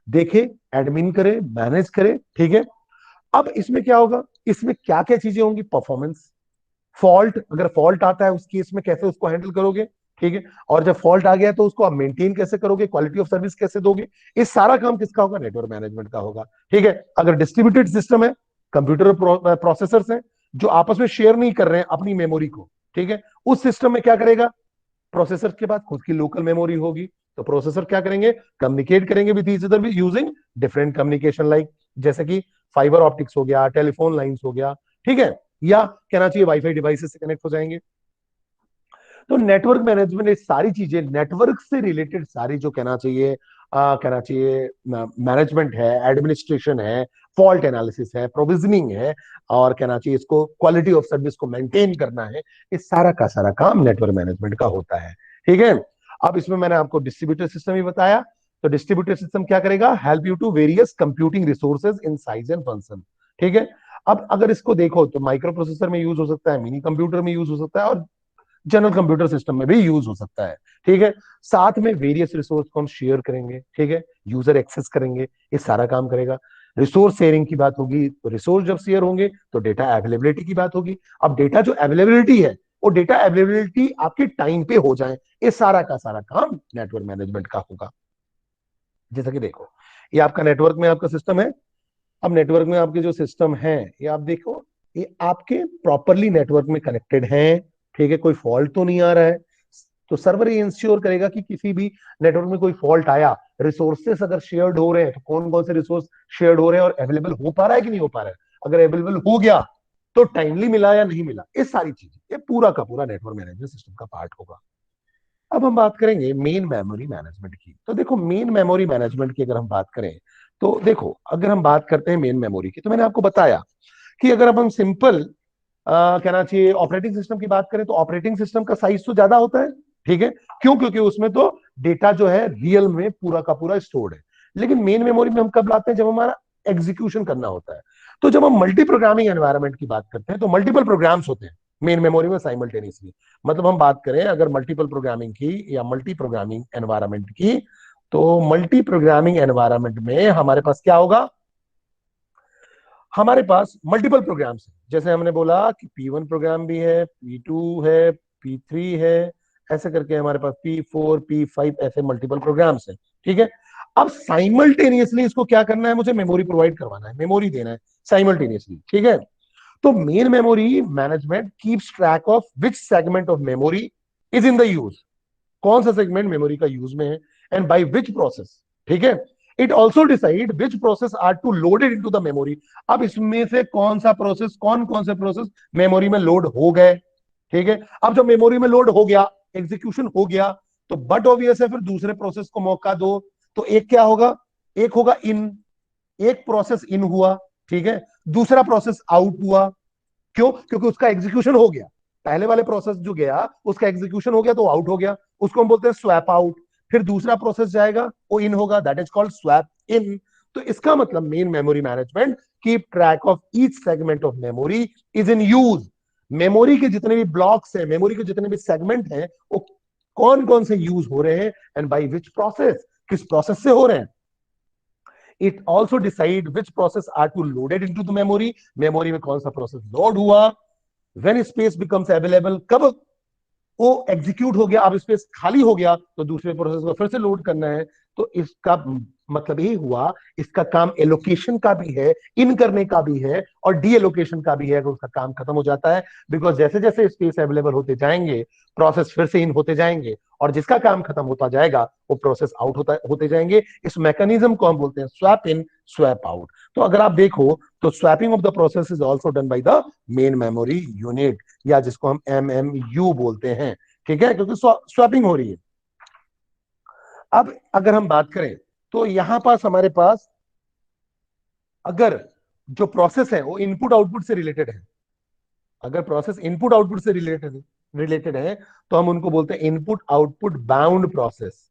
देखे, एडमिन करे, मैनेज करे, ठीक है। अब इसमें क्या होगा, इसमें क्या क्या चीजें होंगी, परफॉर्मेंस, फॉल्ट, अगर फॉल्ट आता है उस केस में कैसे उसको हैंडल करोगे, ठीक है, और जब फॉल्ट आ गया तो उसको आप मेंटेन कैसे करोगे, क्वालिटी ऑफ सर्विस कैसे दोगे, इस सारा काम किसका होगा, नेटवर्क मैनेजमेंट का होगा, ठीक है। अगर डिस्ट्रीब्यूटेड सिस्टम है, कंप्यूटर प्रोसेसर्स हैं जो आपस में शेयर नहीं कर रहे हैं अपनी मेमोरी को, ठीक है, उस सिस्टम में क्या करेगा, प्रोसेसर के पास खुद की लोकल मेमोरी होगी, तो प्रोसेसर क्या करेंगे, कम्युनिकेट करेंगे with each other using different communication like, जैसे कि फाइबर ऑप्टिक्स हो गया, टेलीफोन लाइंस हो गया, ठीक है, या कहना चाहिए वाईफाई डिवाइसेस से कनेक्ट हो जाएंगे। तो नेटवर्क मैनेजमेंट ये सारी चीजें नेटवर्क से रिलेटेड सारी जो कहना चाहिए मैनेजमेंट है, एडमिनिस्ट्रेशन है, फॉल्ट एनालिसिस है, प्रोविजनिंग है, और कहना चाहिए इसको क्वालिटी ऑफ सर्विस को मेंटेन करना है, इस सारा का सारा काम नेटवर्क मैनेजमेंट का होता है, ठीक है। अब इसमें मैंने आपको डिस्ट्रीब्यूटर सिस्टम ही बताया। तो डिस्ट्रीब्यूटर सिस्टम क्या करेगा, help you to various computing resources in size and function, ठीक है। अब अगर इसको देखो तो माइक्रो प्रोसेसर में यूज हो सकता है, मिनी कंप्यूटर में यूज हो सकता है, और जनरल कंप्यूटर सिस्टम में भी यूज हो सकता है, ठीक है। साथ में वेरियस रिसोर्स को हम शेयर करेंगे, ठीक है, यूजर एक्सेस करेंगे, ये सारा काम करेगा। रिसोर्स शेयरिंग की बात होगी तो रिसोर्स जब शेयर होंगे तो डेटा अवेलेबिलिटी की बात होगी। अब डेटा जो अवेलेबिलिटी है वो डेटा अवेलेबिलिटी आपके टाइम पे हो जाए, ये सारा का सारा काम नेटवर्क मैनेजमेंट का होगा। जैसा कि देखो ये आपका नेटवर्क में आपका सिस्टम है। अब नेटवर्क में आपके जो सिस्टम है ये आप देखो, ये आपके प्रॉपरली नेटवर्क में कनेक्टेड हैं, ठीक है, कोई फॉल्ट तो नहीं आ रहा है। तो सर्वर ये इंश्योर करेगा कि किसी भी नेटवर्क में कोई फॉल्ट आया रिसोर्सेस अगर शेयर्ड हो रहे हैं तो कौन कौन से रिसोर्स शेयर्ड हो रहे हैं और अवेलेबल हो पा रहा है कि नहीं हो पा रहा है, अगर अवेलेबल हो गया तो टाइमली मिला या नहीं मिला, ये सारी चीजें, ये पूरा का पूरा नेटवर्क मैनेजमेंट सिस्टम का पार्ट होगा। अब हम बात करेंगे मेन मेमोरी मैनेजमेंट की। तो देखो मेन मेमोरी मैनेजमेंट की अगर हम बात करें तो देखो, अगर हम बात करते हैं मेन मेमोरी की, तो मैंने आपको बताया कि अगर अब हम सिंपल कहना चाहिए ऑपरेटिंग सिस्टम की बात करें तो ऑपरेटिंग सिस्टम का साइज तो ज्यादा होता है, ठीक है। क्यों? क्योंकि उसमें तो डेटा जो है रियल में पूरा का पूरा स्टोर्ड है। लेकिन मेन मेमोरी में हम कब लाते हैं? जब हमारा एग्जीक्यूशन करना होता है। तो जब हम मल्टी प्रोग्रामिंग एनवायरनमेंट की बात करते हैं तो मल्टीपल प्रोग्राम्स होते हैं मेन मेमोरी में साइमल्टेनियसली। मतलब हम बात करें अगर मल्टीपल प्रोग्रामिंग की या मल्टी प्रोग्रामिंग एनवायरनमेंट की, तो मल्टी प्रोग्रामिंग एनवायरनमेंट में हमारे पास क्या होगा? हमारे पास मल्टीपल प्रोग्राम्स हैं। जैसे हमने बोला कि P1 प्रोग्राम भी है, P2 है, P3 है, ऐसे करके हमारे पास P4 P5 ऐसे मल्टीपल प्रोग्राम्स हैं, ठीक है। अब साइमल्टेनियसली इसको क्या करना है? मुझे मेमोरी प्रोवाइड करवाना है, मेमोरी देना है साइमल्टेनियसली, ठीक है। तो main memory management keeps track of which segment of memory is in the use, कौन सा सेगमेंट मेमोरी का यूज में है, एंड बाय विच प्रोसेस, ठीक है। It also decide which process are to loaded into the memory. अब इसमें से कौन सा प्रोसेस, कौन कौन से प्रोसेस मेमोरी में लोड हो गए, ठीक है। अब जब मेमोरी में लोड हो गया, एग्जीक्यूशन हो गया, तो बट ऑब्वियस है फिर दूसरे प्रोसेस को मौका दो। तो एक क्या होगा? एक होगा इन, एक प्रोसेस इन हुआ, ठीक है, दूसरा प्रोसेस आउट हुआ। क्यों? क्योंकि उसका एग्जीक्यूशन हो गया, पहले वाले प्रोसेस जो गया उसका एग्जीक्यूशन हो गया तो आउट हो गया, उसको हम बोलते हैं स्वैप आउट। फिर दूसरा प्रोसेस जाएगा, वो इन होगा, that is called swap in. तो इसका मतलब main memory management keep track of each segment of memory is in use. Memory के जितने भी ब्लॉक्स हैं, मेमोरी के जितने भी सेगमेंट हैं, वो कौन कौन से यूज हो रहे हैं एंड बाई विच प्रोसेस, किस प्रोसेस से हो रहे हैं। It also decide which process are to loaded into the memory, memory में कौन सा प्रोसेस लोड हुआ। व्हेन स्पेस बिकम्स अवेलेबल, कब वो एग्जीक्यूट हो गया, अब स्पेस खाली हो गया तो दूसरे प्रोसेस को फिर से लोड करना है। तो इसका मतलब यही हुआ, इसका काम एलोकेशन का भी है, इन करने का भी है, और डी एलोकेशन का भी है अगर उसका काम खत्म हो जाता है। बिकॉज जैसे जैसे स्पेस अवेलेबल होते जाएंगे प्रोसेस फिर से इन होते जाएंगे, और जिसका काम खत्म होता जाएगा वो प्रोसेस आउट होते जाएंगे। इस मैकेनिज्म को हम बोलते हैं स्वैप इन स्वैप आउट। तो अगर आप देखो तो swapping of the process is also done by the main memory unit, या जिसको हम MMU बोलते हैं, ठीक है, क्योंकि स्वैपिंग हो रही है। अब अगर हम बात करें तो यहां पास हमारे पास अगर जो प्रोसेस है वो इनपुट आउटपुट से रिलेटेड है, अगर प्रोसेस इनपुट आउटपुट से रिलेटेड है तो हम उनको बोलते हैं input output bound process.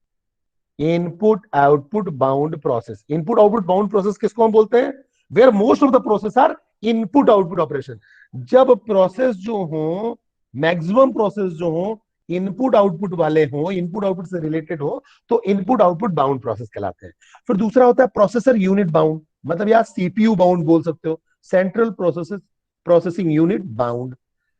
Input output bound process, input output bound process किसको हम बोलते हैं? Where most of the process are input output operation. जब प्रोसेस जो हो, मैक्सिमम प्रोसेस जो हो इनपुट आउटपुट वाले हो, इनपुट आउटपुट से रिलेटेड हो, तो इनपुट आउटपुट बाउंड प्रोसेस कहलाते हैं। फिर दूसरा होता है प्रोसेसर यूनिट बाउंड, मतलब यार CPU बाउंड बोल सकते हो, सेंट्रल प्रोसेसिंग यूनिट बाउंड।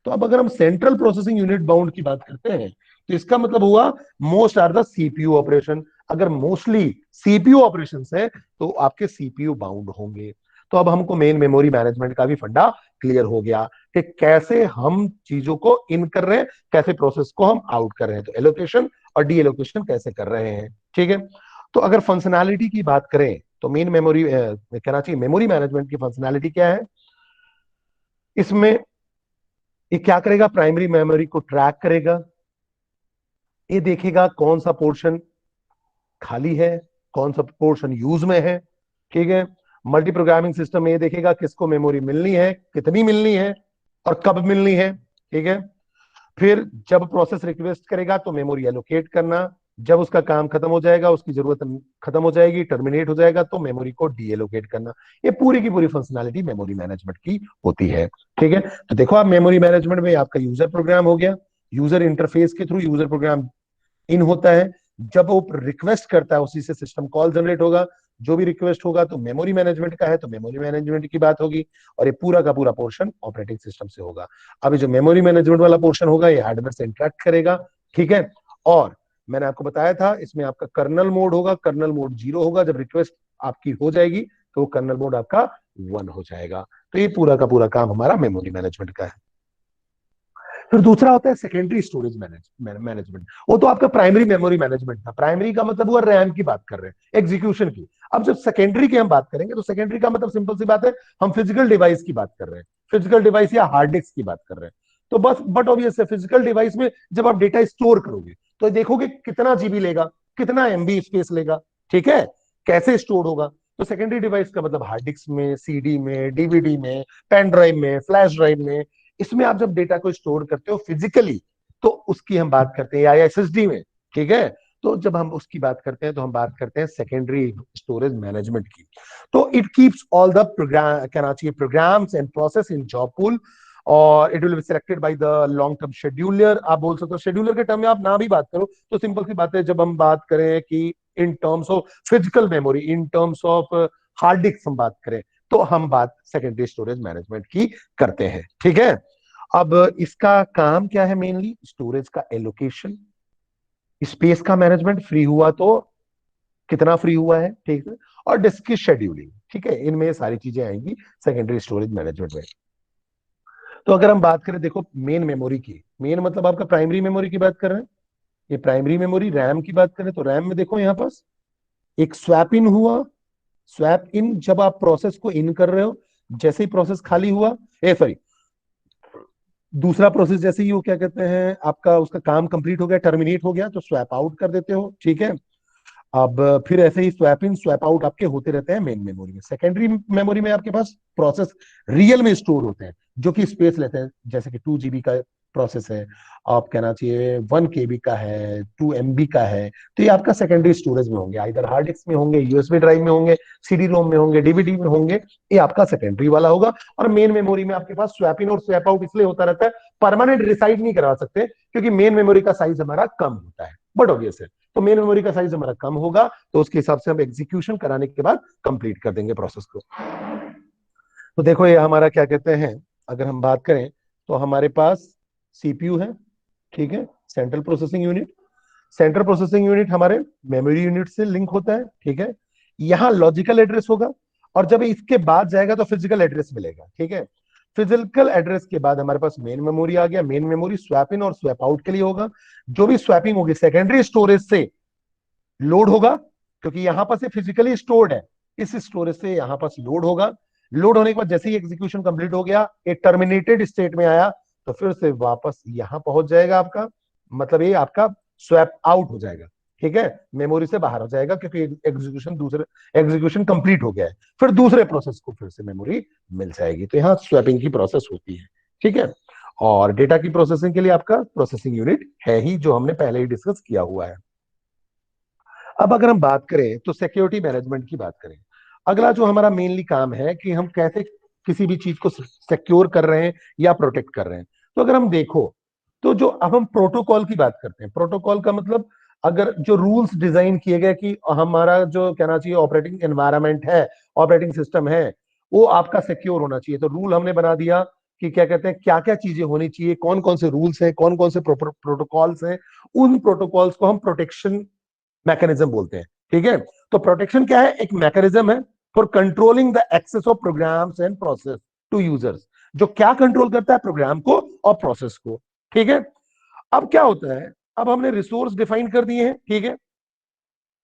तो अब अगर हम सेंट्रल प्रोसेसिंग यूनिट बाउंड की बात करते हैं तो इसका मतलब हुआ most are the CPU operation. अगर मोस्टली CPU ऑपरेशन है तो आपके CPU बाउंड होंगे। तो अब हमको मेन मेमोरी मैनेजमेंट का भी फंडा क्लियर हो गया कि कैसे हम चीजों को इन कर रहे हैं, कैसे प्रोसेस को हम आउट कर रहे हैं, तो एलोकेशन और डी एलोकेशन कैसे कर रहे हैं, ठीक है। तो अगर फंक्शनैलिटी की बात करें तो मेन मेमोरी कहना चाहिए मेमोरी मैनेजमेंट की फंक्शनैलिटी क्या है? इसमें ये क्या करेगा? प्राइमरी मेमोरी को ट्रैक करेगा, ये देखेगा कौन सा पोर्शन खाली है, कौन सा पोर्शन यूज में है, ठीक है। मल्टी प्रोग्रामिंग सिस्टम ये देखेगा किसको मेमोरी मिलनी है, कितनी मिलनी है और कब मिलनी है, ठीक है। फिर जब प्रोसेस रिक्वेस्ट करेगा तो मेमोरी एलोकेट करना, जब उसका काम खत्म हो जाएगा, उसकी जरूरत खत्म हो जाएगी, टर्मिनेट हो जाएगा, तो मेमोरी को डी एलोकेट करना। ये पूरी की पूरी फंक्शनैलिटी मेमोरी मैनेजमेंट की होती है, ठीक है। तो देखो आप मेमोरी मैनेजमेंट में आपका यूजर प्रोग्राम हो गया, यूजर इंटरफेस के थ्रू यूजर प्रोग्राम इन होता है, जब वो रिक्वेस्ट करता है उसी से सिस्टम कॉल जनरेट होगा, जो भी रिक्वेस्ट होगा तो मेमोरी मैनेजमेंट का है तो मेमोरी मैनेजमेंट की बात होगी, और ये पूरा का पूरा पोर्शन ऑपरेटिंग सिस्टम से होगा। अभी जो मेमोरी मैनेजमेंट वाला पोर्शन होगा ये हार्डवेयर से इंटरेक्ट करेगा, ठीक है। और मैंने आपको बताया था इसमें आपका कर्नल मोड होगा, कर्नल मोड 0 होगा, जब रिक्वेस्ट आपकी हो जाएगी तो कर्नल मोड आपका 1 हो जाएगा। तो ये पूरा का पूरा काम हमारा मेमोरी मैनेजमेंट का है। फिर दूसरा होता है सेकेंडरी स्टोरेज मैनेजमेंट। वो तो आपका प्राइमरी मेमोरी मैनेजमेंट था। प्राइमरी का मतलब हुआ रैम की बात कर रहे हैं, एग्जीक्यूशन की। अब जब सेकेंडरी की हम बात करेंगे तो सेकेंडरी का मतलब सिंपल सी बात है, हम फिजिकल डिवाइस की बात कर रहे हैं, फिजिकल डिवाइस या हार्ड डिस्क की बात कर रहे हैं। तो बस बट ऑब्वियस है, फिजिकल डिवाइस में जब आप डेटा स्टोर करोगे तो देखोगे कितना जीबी लेगा, कितना एमबी स्पेस लेगा, ठीक है, कैसे स्टोर होगा। तो सेकेंडरी डिवाइस का मतलब हार्ड डिस्क में, सीडी में, डीवीडी में, पेन ड्राइव में, फ्लैश ड्राइव में, इसमें आप जब डेटा को स्टोर करते हो फिजिकली तो उसकी हम बात करते हैं, या एसएसडी में, ठीक है। तो जब हम उसकी बात करते हैं तो हम बात करते हैं सेकेंडरी स्टोरेज मैनेजमेंट की। तो it keeps all the program, कहना चाहिए, programs and process in job pool, और it will be selected by the long term scheduler. आप बोल सकते हो शेड्यूलर के टर्म में आप ना भी बात करो तो सिंपल सी बात है, जब हम बात करें कि in terms of physical memory, in terms of hard disk हम बात करें, तो हम बात सेकेंडरी स्टोरेज मैनेजमेंट की करते हैं, ठीक है। अब इसका काम क्या है? मेनली स्टोरेज का एलोकेशन, स्पेस का मैनेजमेंट, फ्री हुआ तो कितना फ्री हुआ है, ठीक है, और डिस्क की शेड्यूलिंग, ठीक है, इनमें ये सारी चीजें आएंगी सेकेंडरी स्टोरेज मैनेजमेंट में। तो अगर हम बात करें, देखो मेन मेमोरी की, मेन मतलब आपका प्राइमरी मेमोरी की बात कर रहे हैं, ये प्राइमरी मेमोरी रैम की बात करें तो रैम में देखो यहां पास एक स्वैप इन हुआ। स्वैप इन जब आप प्रोसेस को इन कर रहे हो, जैसे ही प्रोसेस खाली हुआ, सॉरी, दूसरा प्रोसेस जैसे ही वो क्या कहते हैं आपका उसका काम कंप्लीट हो गया, टर्मिनेट हो गया, तो स्वैप आउट कर देते हो, ठीक है। अब फिर ऐसे ही स्वैप इन स्वैप आउट आपके होते रहते हैं मेन मेमोरी में। सेकेंडरी मेमोरी में आपके पास प्रोसेस रियल में स्टोर होते हैं जो कि स्पेस लेते हैं, जैसे कि 2 GB का प्रोसेस है, आप कहना चाहिए 1 KB का है, 2 MB का है, तो ये आपका सेकेंडरी स्टोरेज में होंगे, इधर हार्ड डिस्क में होंगे, यूएसबी ड्राइव में होंगे, सीडी रोम में होंगे, डीवीडी में होंगे, ये आपका सेकेंडरी वाला होगा। और मेन मेमोरी में आपके पास स्वैप इन और स्वैप आउट इसलिए होता रहता है, परमानेंट रिसाइड नहीं करवा सकते क्योंकि मेन मेमोरी का साइज हमारा कम होता है, बट ऑब्वियस है। तो मेन मेमोरी का साइज हमारा कम होगा तो उसके हिसाब से हम एग्जीक्यूशन कराने के बाद कंप्लीट कर देंगे प्रोसेस को। तो देखो ये हमारा क्या कहते हैं, अगर हम बात करें तो हमारे पास सीपीयू है, ठीक है, central processing unit. Central processing unit हमारे मेमोरी यूनिट से लिंक होता है, ठीक है। यहाँ लॉजिकल एड्रेस होगा और जब इसके बाद जाएगा तो फिजिकल एड्रेस मिलेगा, ठीक है। फिजिकल एड्रेस के बाद हमारे पास मेन मेमोरी आ गया। मेन मेमोरी स्वैप इन और स्वैप आउट के लिए होगा। जो भी स्वैपिंग होगी सेकेंडरी स्टोरेज से लोड होगा, क्योंकि यहां पर से फिजिकली स्टोर्ड है, इस स्टोरेज से यहां पर लोड होगा। लोड होने के बाद जैसे ही एग्जीक्यूशन कंप्लीट हो गया, एक टर्मिनेटेड स्टेट में आया, तो फिर से वापस यहां पहुंच जाएगा आपका, मतलब ये आपका स्वैप आउट हो जाएगा, ठीक है, मेमोरी से बाहर हो जाएगा क्योंकि एग्जीक्यूशन कंप्लीट हो गया है। फिर दूसरे प्रोसेस को फिर से मेमोरी मिल जाएगी। तो यहाँ स्वैपिंग की प्रोसेस होती है, ठीक है। और डेटा की प्रोसेसिंग के लिए आपका प्रोसेसिंग यूनिट है ही, जो हमने पहले ही डिस्कस किया हुआ है। अब अगर हम बात करें तो सिक्योरिटी मैनेजमेंट की बात करें, अगला जो हमारा मेनली काम है कि हम कैसे किसी भी चीज को सिक्योर कर रहे हैं या प्रोटेक्ट कर रहे हैं। तो अगर हम देखो तो जो अब हम प्रोटोकॉल की बात करते हैं, प्रोटोकॉल का मतलब अगर जो रूल्स डिजाइन किए गए कि हमारा जो कहना चाहिए ऑपरेटिंग एनवायरनमेंट है, ऑपरेटिंग सिस्टम है, वो आपका सिक्योर होना चाहिए। तो रूल हमने बना दिया कि क्या कहते हैं, क्या क्या चीजें होनी चाहिए, कौन कौन से रूल्स हैं, कौन कौन से प्रोटोकॉल्स हैं, उन प्रोटोकॉल्स को हम प्रोटेक्शन मैकेनिज्म बोलते हैं, ठीक है। तो प्रोटेक्शन क्या है? एक मैकेनिज्म है for controlling the access of programs and process to users, जो क्या कंट्रोल करता है? प्रोग्राम को और प्रोसेस को, ठीक है। अब क्या होता है, अब हमने रिसोर्स डिफाइन कर दिए हैं, ठीक है।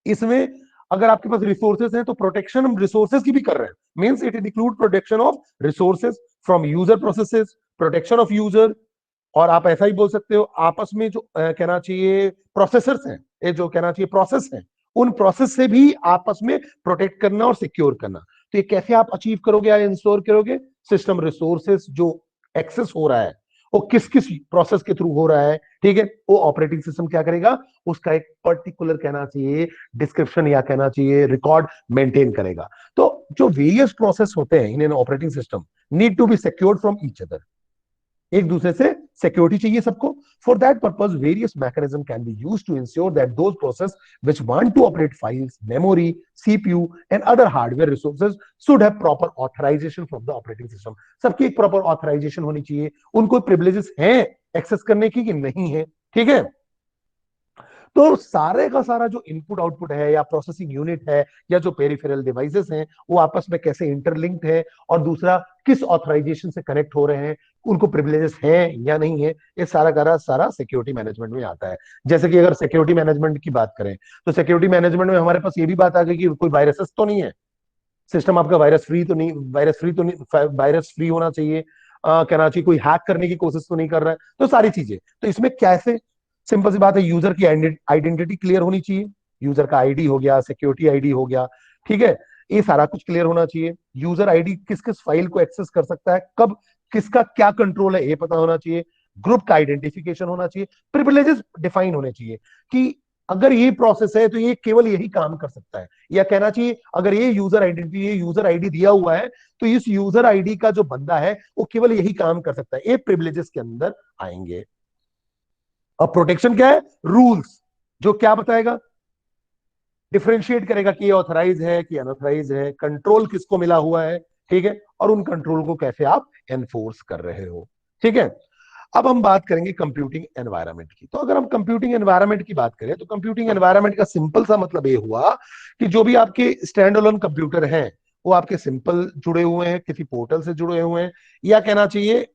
इसमें अगर आपके पास रिसोर्सेस हैं तो प्रोटेक्शन हम रिसोर्सेस की भी कर रहे हैं, means it include protection of resources from user processes, protection of user, और आप ऐसा ही बोल सकते हो आपस में जो कहना चाहिए प्रोसेसर्स हैं, ये जो कहना चाहिए प्रोसेस हैं, उन प्रोसेस से भी आपस में प्रोटेक्ट करना और सिक्योर करना। तो ये कैसे आप अचीव करोगे या इंश्योर करोगे? सिस्टम रिसोर्सेस जो एक्सेस हो रहा है वो किस किस प्रोसेस के थ्रू हो रहा है, ठीक है, वो ऑपरेटिंग सिस्टम क्या करेगा? उसका एक पर्टिकुलर कहना चाहिए डिस्क्रिप्शन या कहना चाहिए रिकॉर्ड मेंटेन करेगा। तो जो वेरियस प्रोसेस होते हैं in an operating system need to be secured from each other, एक दूसरे से सिक्योरिटी चाहिए सबको। For that purpose various mechanism can be used to ensure that those process which want to operate files, memory, CPU and other hardware resources should have proper authorization from the operating system. सबकी एक proper authorisation होनी चाहिए, उनको privileges हैं access करने की कि नहीं है, ठीक है। तो सारे का सारा जो इनपुट आउटपुट है या प्रोसेसिंग यूनिट है या जो पेरिफेरल डिवाइसेस हैं वो आपस में कैसे इंटरलिंक्ड है, और दूसरा किस ऑथराइजेशन से कनेक्ट हो रहे हैं, उनको प्रिविलेजेस हैं या नहीं है, ये सारा का सारा सिक्योरिटी मैनेजमेंट में आता है। जैसे कि अगर सिक्योरिटी मैनेजमेंट की बात करें तो सिक्योरिटी मैनेजमेंट में हमारे पास ये भी बात आ गई कि कोई वायरसेस तो नहीं है, सिस्टम आपका वायरस फ्री होना चाहिए, कहना चाहिए कोई हैक करने की कोशिश तो नहीं कर रहा है, तो सारी चीजें। तो इसमें कैसे, सिंपल सी बात है, यूजर की आइडेंटिटी क्लियर होनी चाहिए, यूजर का आईडी हो गया, सिक्योरिटी आईडी हो गया, ठीक है, ये सारा कुछ क्लियर होना चाहिए। यूजर आईडी किस किस फाइल को एक्सेस कर सकता है, कब, किसका क्या कंट्रोल है, ये पता होना चाहिए। ग्रुप का आइडेंटिफिकेशन होना चाहिए, प्रिविलेजेस डिफाइन होने चाहिए कि अगर ये प्रोसेस है तो ये केवल यही काम कर सकता है, या कहना चाहिए अगर ये यूजर आईडी दिया हुआ है तो इस यूजर आईडी का जो बंदा है वो केवल यही काम कर सकता है, ये प्रिविलेजेस के अंदर आएंगे। अब प्रोटेक्शन क्या है, रूल्स, जो क्या बताएगा, डिफरेंशिएट करेगा कि ये ऑथराइज है कि अनऑथराइज है, कंट्रोल किसको मिला हुआ है, ठीक है, और उन कंट्रोल को कैसे आप एनफोर्स कर रहे हो, ठीक है। अब हम बात करेंगे कंप्यूटिंग एनवायरनमेंट की। तो अगर हम कंप्यूटिंग एनवायरनमेंट की बात करें तो कंप्यूटिंग एनवायरनमेंट का सिंपल सा मतलब ये हुआ कि जो भी आपके स्टैंड अलोन कंप्यूटर हैं वो आपके सिंपल जुड़े हुए हैं, किसी पोर्टल से जुड़े हुए हैं, या कहना चाहिए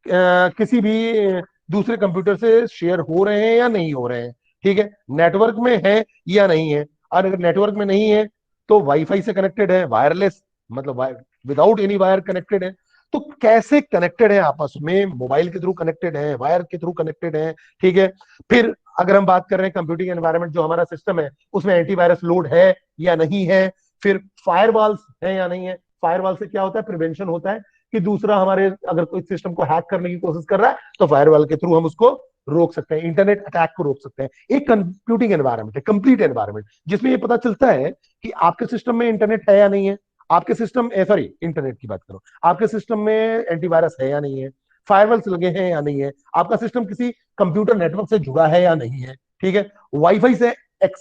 किसी भी दूसरे कंप्यूटर से शेयर हो रहे हैं या नहीं हो रहे हैं, ठीक है, नेटवर्क में है या नहीं है। और अगर नेटवर्क में नहीं है तो वाईफाई से कनेक्टेड है, वायरलेस मतलब विदाउट एनी वायर कनेक्टेड है। तो कैसे कनेक्टेड है आपस में, मोबाइल के थ्रू कनेक्टेड है, वायर के थ्रू कनेक्टेड है, ठीक है। फिर अगर हम बात कर रहे हैं कंप्यूटिंग एनवायरनमेंट जो हमारा सिस्टम है उसमें एंटीवायरस लोड है या नहीं है, फिर फायरवॉल्स है या नहीं है। फायरवॉल से क्या होता है, प्रिवेंशन होता है कि दूसरा हमारे अगर कोई सिस्टम को हैक करने की कोशिश कर रहा है तो फायरवॉल के थ्रू हम उसको रोक सकते हैं, इंटरनेट अटैक को रोक सकते हैं। एक कंप्यूटिंग एनवायरनमेंट है, कंप्लीट एनवायरनमेंट, जिसमें ये पता चलता है कि आपके सिस्टम में इंटरनेट है या नहीं है, आपके सिस्टम सॉरी इंटरनेट की बात करो, आपके सिस्टम में एंटीवायरस है या नहीं है, फायरवॉल्स लगे हैं या नहीं है, आपका सिस्टम किसी कंप्यूटर नेटवर्क से जुड़ा है या नहीं है, ठीक है, वाईफाई से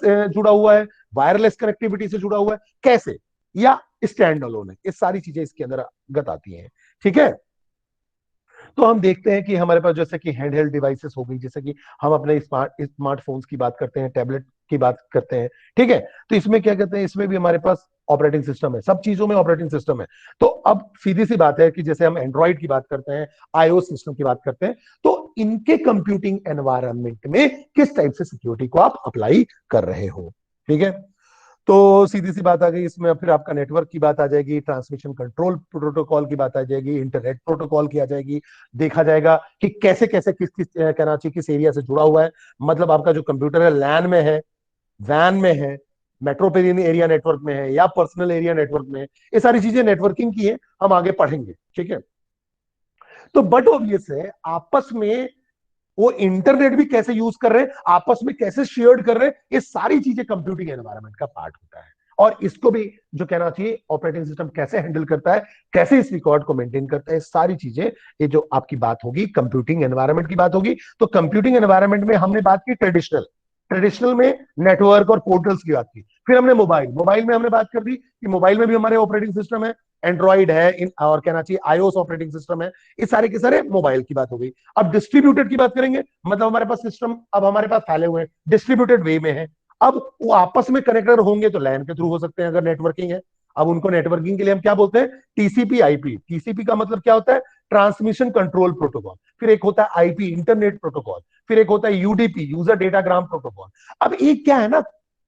जुड़ा हुआ है, वायरलेस कनेक्टिविटी से जुड़ा हुआ है कैसे, या स्टैंड अलोन है, ये सारी चीजें इसके अंदर गत आती हैं, ठीक है। तो हम देखते हैं कि हमारे पास जैसे कि हैंड हेल्ड डिवाइसेस हो गई, जैसे कि हम अपने स्मार्टफोन्स की बात करते हैं, टैबलेट की बात करते हैं, ठीक है। तो इसमें क्या कहते हैं, इसमें भी हमारे पास ऑपरेटिंग सिस्टम है, सब चीजों में ऑपरेटिंग सिस्टम है। तो अब सीधी सी बात है कि जैसे हम एंड्रॉइड की बात करते हैं, आईओएस सिस्टम की बात करते हैं, तो इनके कंप्यूटिंग एनवायरनमेंट में किस टाइप से सिक्योरिटी को आप अप्लाई कर रहे हो, ठीक है। तो सीधी सी बात आ गई इसमें, फिर आपका नेटवर्क की बात आ जाएगी, ट्रांसमिशन कंट्रोल प्रोटोकॉल की बात आ जाएगी, इंटरनेट प्रोटोकॉल की आ जाएगी, देखा जाएगा कि कैसे कैसे किस किस कहना चाहिए किस एरिया से जुड़ा हुआ है, मतलब आपका जो कंप्यूटर है लैन में है, वैन में है, मेट्रोपोलिटन एरिया नेटवर्क में है या पर्सनल एरिया नेटवर्क में है, ये सारी चीजें नेटवर्किंग की है, हम आगे पढ़ेंगे, ठीक है। तो बट ऑब्वियस है आपस में वो इंटरनेट भी कैसे यूज कर रहे हैं, आपस में कैसे शेयर कर रहे हैं, ये सारी चीजें कंप्यूटिंग एनवायरनमेंट का पार्ट होता है। और इसको भी जो कहना चाहिए ऑपरेटिंग सिस्टम कैसे हैंडल करता है, कैसे इस रिकॉर्ड को मेंटेन करता है, सारी चीजें, ये जो आपकी बात होगी कंप्यूटिंग एनवायरनमेंट की बात होगी। तो कंप्यूटिंग एनवायरनमेंट में हमने बात की ट्रेडिशनल, ट्रेडिशनल में नेटवर्क और पोर्टल्स की बात की। फिर हमने मोबाइल, मोबाइल में हमने बात कर दी कि मोबाइल में भी हमारे ऑपरेटिंग सिस्टम है, एंड्रॉइड है इन, और कहना चाहिए आईओएस ऑपरेटिंग सिस्टम है, ये सारे के सारे मोबाइल की बात हो गई। अब डिस्ट्रीब्यूटेड की बात करेंगे, मतलब हमारे पास सिस्टम अब हमारे पास फैले हुए हैं, डिस्ट्रीब्यूटेड वे में है। अब वो आपस में कनेक्टेड होंगे तो लैन के थ्रू हो सकते हैं अगर नेटवर्किंग है। अब उनको नेटवर्किंग के लिए हम क्या बोलते हैं, टीसीपी आईपी। टीसीपी का मतलब क्या होता है, ट्रांसमिशन कंट्रोल प्रोटोकॉल। फिर एक होता है आईपी, इंटरनेट प्रोटोकॉल। फिर एक होता है यूडीपी, यूजर डेटाग्राम प्रोटोकॉल। अब एक क्या है ना,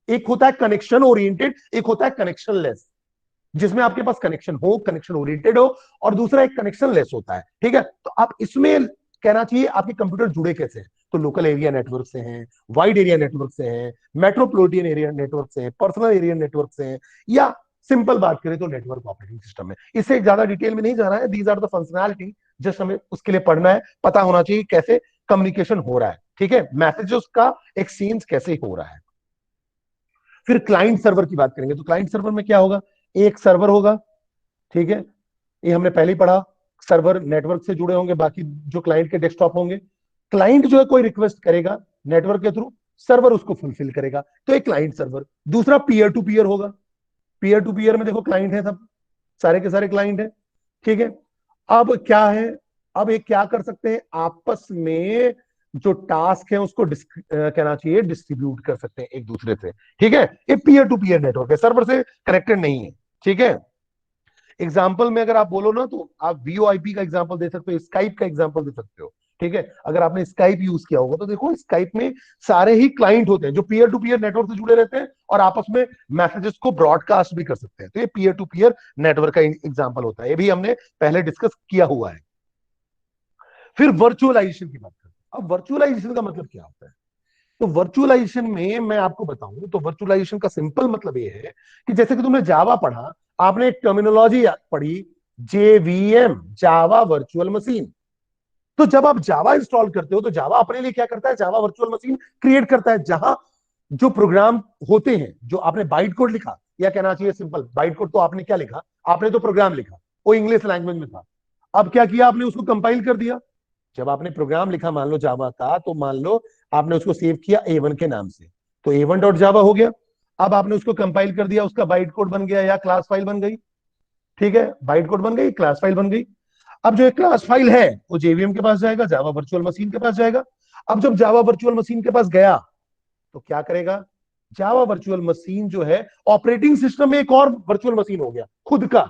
एक होता है कनेक्शन ओरिएंटेड, एक होता है कनेक्शन लेस, जिसमें आपके पास कनेक्शन हो, कनेक्शन ओरिएंटेड हो, और दूसरा एक कनेक्शन लेस होता है, ठीक है। तो आप इसमें कहना चाहिए आपके कंप्यूटर जुड़े कैसे हैं, तो लोकल एरिया नेटवर्क से हैं, वाइड एरिया नेटवर्क से हैं, मेट्रोपॉलिटन एरिया नेटवर्क से हैं, पर्सनल एरिया नेटवर्क से हैं, या सिंपल बात करें तो नेटवर्क ऑपरेटिंग सिस्टम है। इससे ज्यादा डिटेल में नहीं जाना है, these are the functionality, just हमें उसके लिए पढ़ना है, पता होना चाहिए कैसे कम्युनिकेशन हो रहा है, ठीक है, मैसेजेस का एक्सचेंज कैसे हो रहा है। फिर क्लाइंट सर्वर की बात करेंगे, तो क्लाइंट सर्वर में क्या होगा, एक सर्वर होगा, ठीक है, ये हमने पहले ही पढ़ा, सर्वर नेटवर्क से जुड़े होंगे, बाकी जो क्लाइंट के डेस्कटॉप होंगे। क्लाइंट जो है कोई रिक्वेस्ट करेगा नेटवर्क के थ्रू, सर्वर उसको फुलफिल करेगा, तो एक क्लाइंट सर्वर। दूसरा पीयर टू पीयर होगा, पीयर टू पीयर में देखो क्लाइंट है, सब सारे के सारे क्लाइंट है, ठीक है। अब क्या है, अब ये क्या कर सकते हैं आपस में, जो टास्क है उसको कहना चाहिए डिस्ट्रीब्यूट कर सकते हैं एक दूसरे से, ठीक है। ये पीयर टू पीयर नेटवर्क है, सर्वर से कनेक्टेड नहीं है, ठीक है। एग्जाम्पल में अगर आप बोलो ना तो आप वीओआईपी का एग्जाम्पल दे सकते हो, स्काइप का एग्जाम्पल दे सकते हो, ठीक है। अगर आपने स्काइप यूज किया होगा तो देखो स्काइप में सारे ही क्लाइंट होते हैं जो पीयर टू पीयर नेटवर्क से जुड़े रहते हैं और आपस में मैसेजेस को ब्रॉडकास्ट भी कर सकते हैं, तो ये पीयर टू पीयर नेटवर्क का एग्जाम्पल होता है, ये भी हमने पहले डिस्कस किया हुआ है। फिर वर्चुअलाइजेशन की बात करते हैं। अब वर्चुअलाइजेशन का मतलब क्या होता है, तो वर्चुअलाइजेशन में मैं आपको बताऊं तो वर्चुअलाइजेशन का सिंपल मतलब ये है कि जैसे कि तुमने जावा पढ़ा, आपने एक टर्मिनोलॉजी पढ़ी, जेवीएम, जावा वर्चुअल मशीन। तो जब आप जावा इंस्टॉल करते हो तो जावा अपने लिए क्या करता है, जावा वर्चुअल मशीन क्रिएट करता है, जहां जो प्रोग्राम होते हैं, जो आपने बाइट कोड लिखा, या कहना चाहिए सिंपल बाइट कोड, तो आपने क्या लिखा, आपने तो प्रोग्राम लिखा, वो इंग्लिश लैंग्वेज में था। अब क्या किया आपने, उसको कंपाइल कर दिया। जब आपने प्रोग्राम लिखा मान लो जावा का, तो मान लो आपने उसको सेव किया A1 के नाम से, तो A1 डॉट जावा हो गया। अब आपने उसको कंपाइल कर दिया, उसका बाइट कोड बन गया या क्लास फाइल बन गई, ठीक है, बाइट कोड बन गई, क्लास फाइल बन गई। अब जो एक क्लास फाइल है वो जेवीएम के पास जाएगा, जावा वर्चुअल मशीन के पास जाएगा। अब जब जावा वर्चुअल मशीन के पास गया तो क्या करेगा, जावा वर्चुअल मशीन जो है ऑपरेटिंग सिस्टम में एक और वर्चुअल मशीन हो गया खुद का।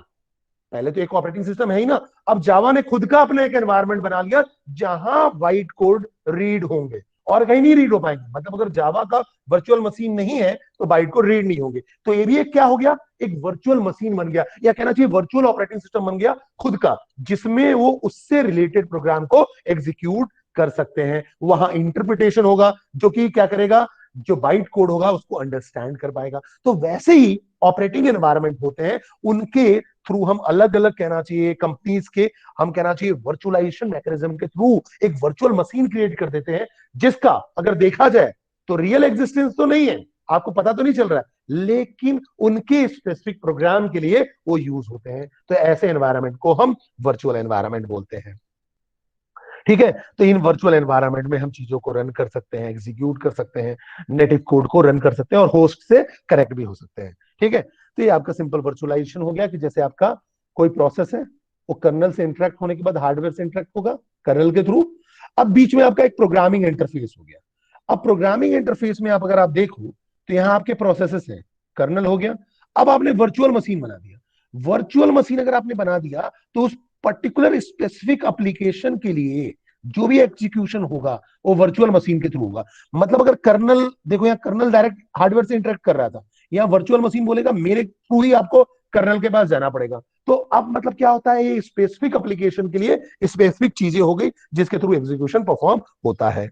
पहले तो एक ऑपरेटिंग सिस्टम है ही ना, अब जावा ने खुद का अपना एक एनवायरनमेंट बना लिया जहां बाइट कोड रीड होंगे और कहीं नहीं रीड हो पाएंगे। मतलब अगर जावा का वर्चुअल मशीन नहीं है तो बाइट कोड रीड नहीं होंगे, तो ये भी एक क्या हो गया, एक वर्चुअल मशीन बन गया, या कहना चाहिए वर्चुअल ऑपरेटिंग सिस्टम बन गया खुद का, जिसमें वो उससे रिलेटेड प्रोग्राम को एग्जीक्यूट कर सकते हैं। वहां इंटरप्रिटेशन होगा जो कि क्या करेगा, जो बाइट कोड होगा उसको अंडरस्टैंड कर पाएगा। तो वैसे ही ऑपरेटिंग एनवायरनमेंट होते हैं, उनके थ्रू हम अलग अलग कहना चाहिए कंपनीज के, हम कहना चाहिए वर्चुअलाइजेशन मैकेनिज्म के थ्रू एक वर्चुअल मशीन क्रिएट कर देते हैं, जिसका अगर देखा जाए तो रियल एग्जिस्टेंस तो नहीं है, आपको पता तो नहीं चल रहा है, लेकिन उनके स्पेसिफिक प्रोग्राम के लिए वो यूज होते हैं। तो ऐसे एनवायरनमेंट को हम वर्चुअल एनवायरनमेंट बोलते हैं, ठीक है। तो इन वर्चुअल एनवायरनमेंट में हम चीजों को रन कर सकते हैं, एग्जीक्यूट कर सकते हैं, नेटिव कोड को रन कर सकते हैं और होस्ट से कनेक्ट भी हो सकते हैं, ठीक है। तो ये आपका सिंपल वर्चुअलाइजेशन हो गया कि जैसे आपका कोई प्रोसेस है, वो कर्नल से इंटरेक्ट होने के बाद हार्डवेयर से इंटरेक्ट होगा कर्नल के थ्रू। अब बीच में आपका एक प्रोग्रामिंग इंटरफेस हो गया। अब प्रोग्रामिंग इंटरफेस में आप अगर आप देखो तो यहाँ आपके प्रोसेसेस हैं, कर्नल हो गया। अब आपने वर्चुअल मशीन बना दिया। वर्चुअल मशीन अगर आपने बना दिया तो उस पर्टिकुलर स्पेसिफिक एप्लीकेशन के लिए जो भी एग्जीक्यूशन होगा वो वर्चुअल मशीन के थ्रू होगा। मतलब अगर कर्नल देखो, यहाँ कर्नल डायरेक्ट हार्डवेयर से इंटरेक्ट कर रहा था, यहाँ वर्चुअल मशीन बोलेगा मेरे थ्रू ही आपको कर्नल के पास जाना पड़ेगा। तो अब मतलब क्या होता है, ये स्पेसिफिक एप्लीकेशन के लिए स्पेसिफिक चीजें हो गई जिसके थ्रू एग्जीक्यूशन परफॉर्म होता है।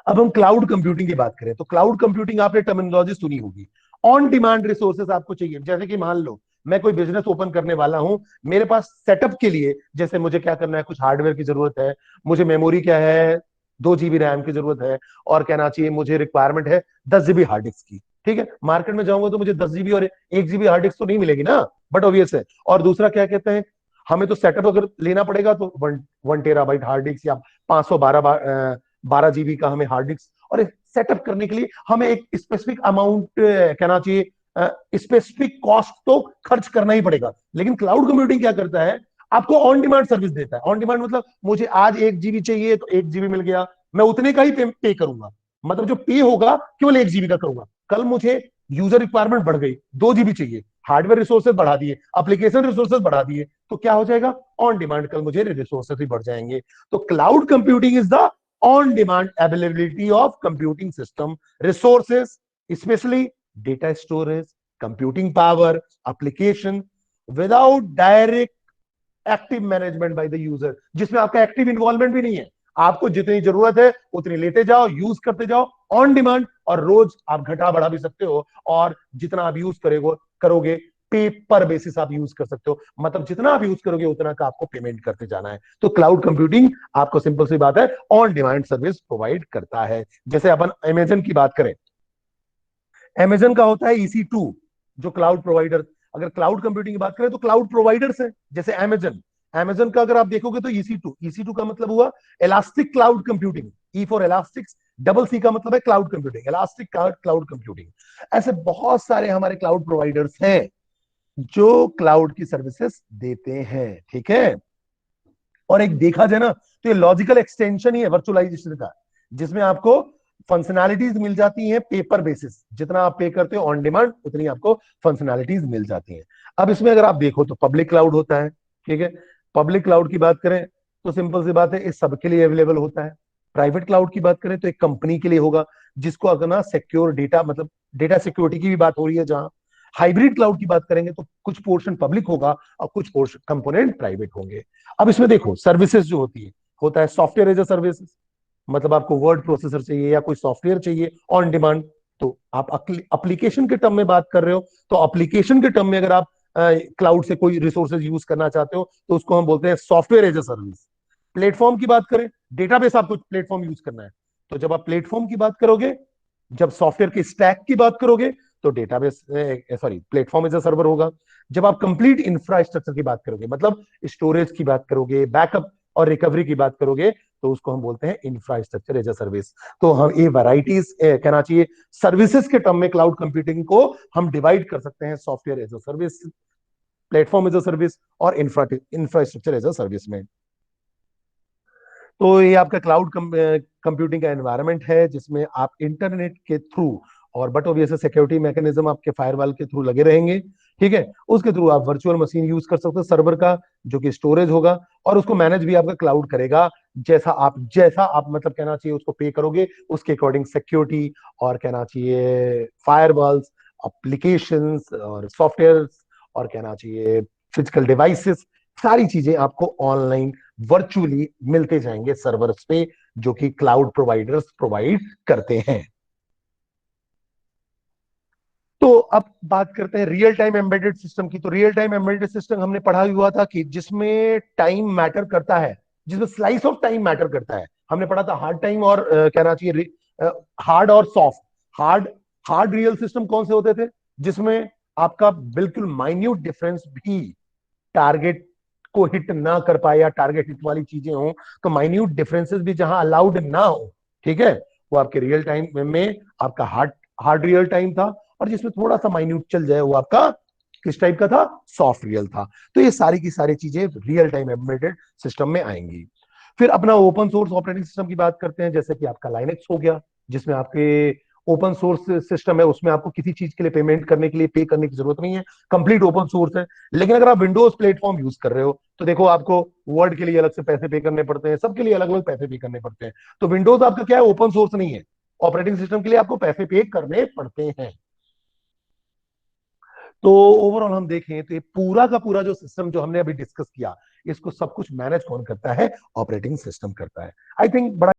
अब हम क्लाउड कंप्यूटिंग की बात करें तो क्लाउड कंप्यूटिंग आपने टर्मिनोलॉजी सुनी होगी। ऑन डिमांड रिसोर्सेस आपको चाहिए, जैसे कि मान लो मैं कोई बिजनेस ओपन करने वाला हूं, मेरे पास सेटअप के लिए जैसे मुझे क्या करना है, कुछ हार्डवेयर की जरूरत है, मुझे मेमोरी क्या है, 2 GB रैम की जरूरत है, और कहना चाहिए मुझे रिक्वायरमेंट है 10 GB हार्ड डिस्क की, ठीक है। मार्केट में जाऊंगा तो मुझे 10 GB और 1 GB हार्ड डिस्क तो नहीं मिलेगी ना, बट ऑब्वियस है। और दूसरा क्या कहते हैं, हमें तो सेटअप अगर लेना पड़ेगा तो 1 TB हार्ड डिस्क या 512 GB का हमें हार्ड डिस्क, और सेटअप करने के लिए हमें एक स्पेसिफिक अमाउंट कहना चाहिए, स्पेसिफिक कॉस्ट तो खर्च करना ही पड़ेगा। लेकिन क्लाउड कंप्यूटिंग क्या करता है, आपको ऑन डिमांड सर्विस देता है। ऑन डिमांड मतलब मुझे आज 1 GB चाहिए तो 1 GB मिल गया, मैं उतने का ही पे करूंगा। मतलब जो पे होगा केवल 1 GB का करूंगा। कल मुझे यूजर रिक्वायरमेंट बढ़ गई, 2 GB चाहिए, हार्डवेयर रिसोर्सेज बढ़ा दिए, एप्लीकेशन रिसोर्सेज बढ़ा दिए, तो क्या हो जाएगा, ऑन डिमांड कल मुझे रिसोर्सेज भी बढ़ जाएंगे। तो cloud computing is the on demand availability of computing system resources, especially data storage, computing power, application without direct active management by the user, जिसमें आपका एक्टिव इन्वॉल्वमेंट भी नहीं है। आपको जितनी जरूरत है उतनी लेते जाओ, यूज करते जाओ ऑन डिमांड, और रोज आप घटा बढ़ा भी सकते हो, और जितना आप यूज करोगे पे पर बेसिस आप यूज कर सकते हो। मतलब जितना आप यूज करोगे उतना का आपको पेमेंट करते जाना है। तो क्लाउड कंप्यूटिंग आपको सिंपल सी बात है ऑन डिमांड सर्विस प्रोवाइड करता है। जैसे अपन अमेजन की बात करें, अमेजन का होता है EC2 जो क्लाउड प्रोवाइडर। अगर क्लाउड कंप्यूटिंग की बात करें तो क्लाउड प्रोवाइडर्स है जैसे अमेजन। अमेजन का अगर आप देखोगे तो EC2 का मतलब हुआ elastic cloud computing, E for elastic, double C का मतलब है cloud computing, elastic cloud computing. ऐसे बहुत सारे हमारे क्लाउड प्रोवाइडर्स हैं जो क्लाउड की सर्विसेज देते हैं, ठीक है। और एक देखा जाए ना तो ये लॉजिकल एक्सटेंशन ही है वर्चुअलाइजेशन का, जिसमें आपको फंक्शनैलिटीज मिल जाती हैं पेपर बेसिस, जितना आप पे करते हो ऑन डिमांड उतनी आपको फंक्शनैलिटीज मिल जाती हैं। अब इसमें अगर आप देखो तो पब्लिक क्लाउड होता है, ठीक है। पब्लिक क्लाउड की बात करें तो सिंपल सी बात है, इस सबके लिए अवेलेबल होता है। प्राइवेट क्लाउड की बात करें तो एक कंपनी के लिए होगा, जिसको अगर ना सिक्योर डेटा, मतलब डेटा सिक्योरिटी की भी बात हो रही है जहां। हाइब्रिड क्लाउड की बात करेंगे तो कुछ पोर्शन पब्लिक होगा और कुछ पोर्शन कंपोनेंट प्राइवेट होंगे। अब इसमें देखो सर्विसेज जो होती है, होता है सॉफ्टवेयर एज अ सर्विस, मतलब आपको वर्ड प्रोसेसर चाहिए या कोई सॉफ्टवेयर चाहिए ऑन डिमांड, तो आप एप्लीकेशन के टर्म में बात कर रहे हो, तो एप्लीकेशन के टर्म में अगर आप क्लाउड से कोई रिसोर्सेज यूज करना चाहते हो तो उसको हम बोलते हैं software as a service. Platform की बात करें, डेटाबेस आपको प्लेटफॉर्म यूज करना है, तो जब आप प्लेटफॉर्म की बात करोगे, जब सॉफ्टवेयर के स्टैक की बात करोगे तो database, sorry, platform as a server होगा। जब आप कंप्लीट इंफ्रास्ट्रक्चर की बात करोगे, मतलब स्टोरेज की बात करोगे, बैकअप और रिकवरी की बात करोगे, तो उसको हम बोलते हैं इंफ्रास्ट्रक्चर एज अ सर्विस। तो हम ये वैराइटीज कहना चाहिए सर्विसेज के टर्म में क्लाउड कंप्यूटिंग को हम डिवाइड कर सकते हैं software as a service, platform as a service और इंफ्रास्ट्रक्चर एज अ सर्विस में। तो ये आपका क्लाउड कंप्यूटिंग का एनवायरनमेंट है, जिसमें आप इंटरनेट के थ्रू, और बट ऑब्वियसली सिक्योरिटी मैकेनिज्म आपके फायरवॉल के थ्रू लगे रहेंगे, ठीक है। उसके थ्रू आप वर्चुअल मशीन यूज कर सकते हो सर्वर का, जो कि स्टोरेज होगा, और उसको मैनेज भी आपका क्लाउड करेगा। जैसा आप मतलब कहना चाहिए उसको पे करोगे, उसके अकॉर्डिंग सिक्योरिटी और कहना चाहिए फायरवॉल्स, एप्लीकेशंस और सॉफ्टवेयर और कहना चाहिए फिजिकल डिवाइसेस, सारी चीजें आपको ऑनलाइन वर्चुअली मिलते जाएंगे सर्वर्स पे, जो कि क्लाउड प्रोवाइडर्स प्रोवाइड करते हैं। तो अब बात करते हैं रियल टाइम एम्बेडेड सिस्टम की। तो रियल टाइम एम्बेडेड सिस्टम हमने पढ़ा हुआ था कि जिसमें टाइम मैटर करता है, जिसमें स्लाइस ऑफ टाइम मैटर करता है। हमने पढ़ा था हार्ड टाइम और कहना चाहिए हार्ड और soft. Hard hard real system कौन से होते थे, जिसमें आपका बिल्कुल माइन्यूट डिफरेंस भी टारगेट को हिट ना कर पाए, या टारगेट हिट वाली चीजें हो, तो माइन्यूट डिफरेंसेस भी जहां अलाउड ना हो, ठीक है, वो आपके रियल टाइम में आपका हार्ड हार्ड रियल टाइम था। और जिसमें थोड़ा सा माइन्यूट चल जाए वो आपका किस टाइप का था, सॉफ्ट रियल था। तो ये सारी की सारी चीजें रियल टाइम एम्बेडेड सिस्टम में आएंगी। फिर अपना ओपन सोर्स ऑपरेटिंग सिस्टम की बात करते हैं, जैसे कि आपका लाइनेक्स हो गया, जिसमें आपके ओपन सोर्स सिस्टम है, उसमें आपको किसी चीज के लिए पेमेंट करने के लिए पे करने की जरूरत नहीं है, कंप्लीट ओपन सोर्स है। लेकिन अगर आप विंडोज प्लेटफॉर्म यूज कर रहे हो तो देखो आपको वर्ड के लिए अलग से पैसे पे करने पड़ते हैं, सबके लिए अलग अलग पैसे पे करने पड़ते हैं। तो विंडोज आपका क्या है, ओपन सोर्स नहीं है, ऑपरेटिंग सिस्टम के लिए आपको पैसे पे करने पड़ते हैं। तो ओवरऑल हम देखें तो ये पूरा का पूरा जो सिस्टम जो हमने अभी डिस्कस किया, इसको सब कुछ मैनेज कौन करता है, ऑपरेटिंग सिस्टम करता है। आई थिंक बड़ा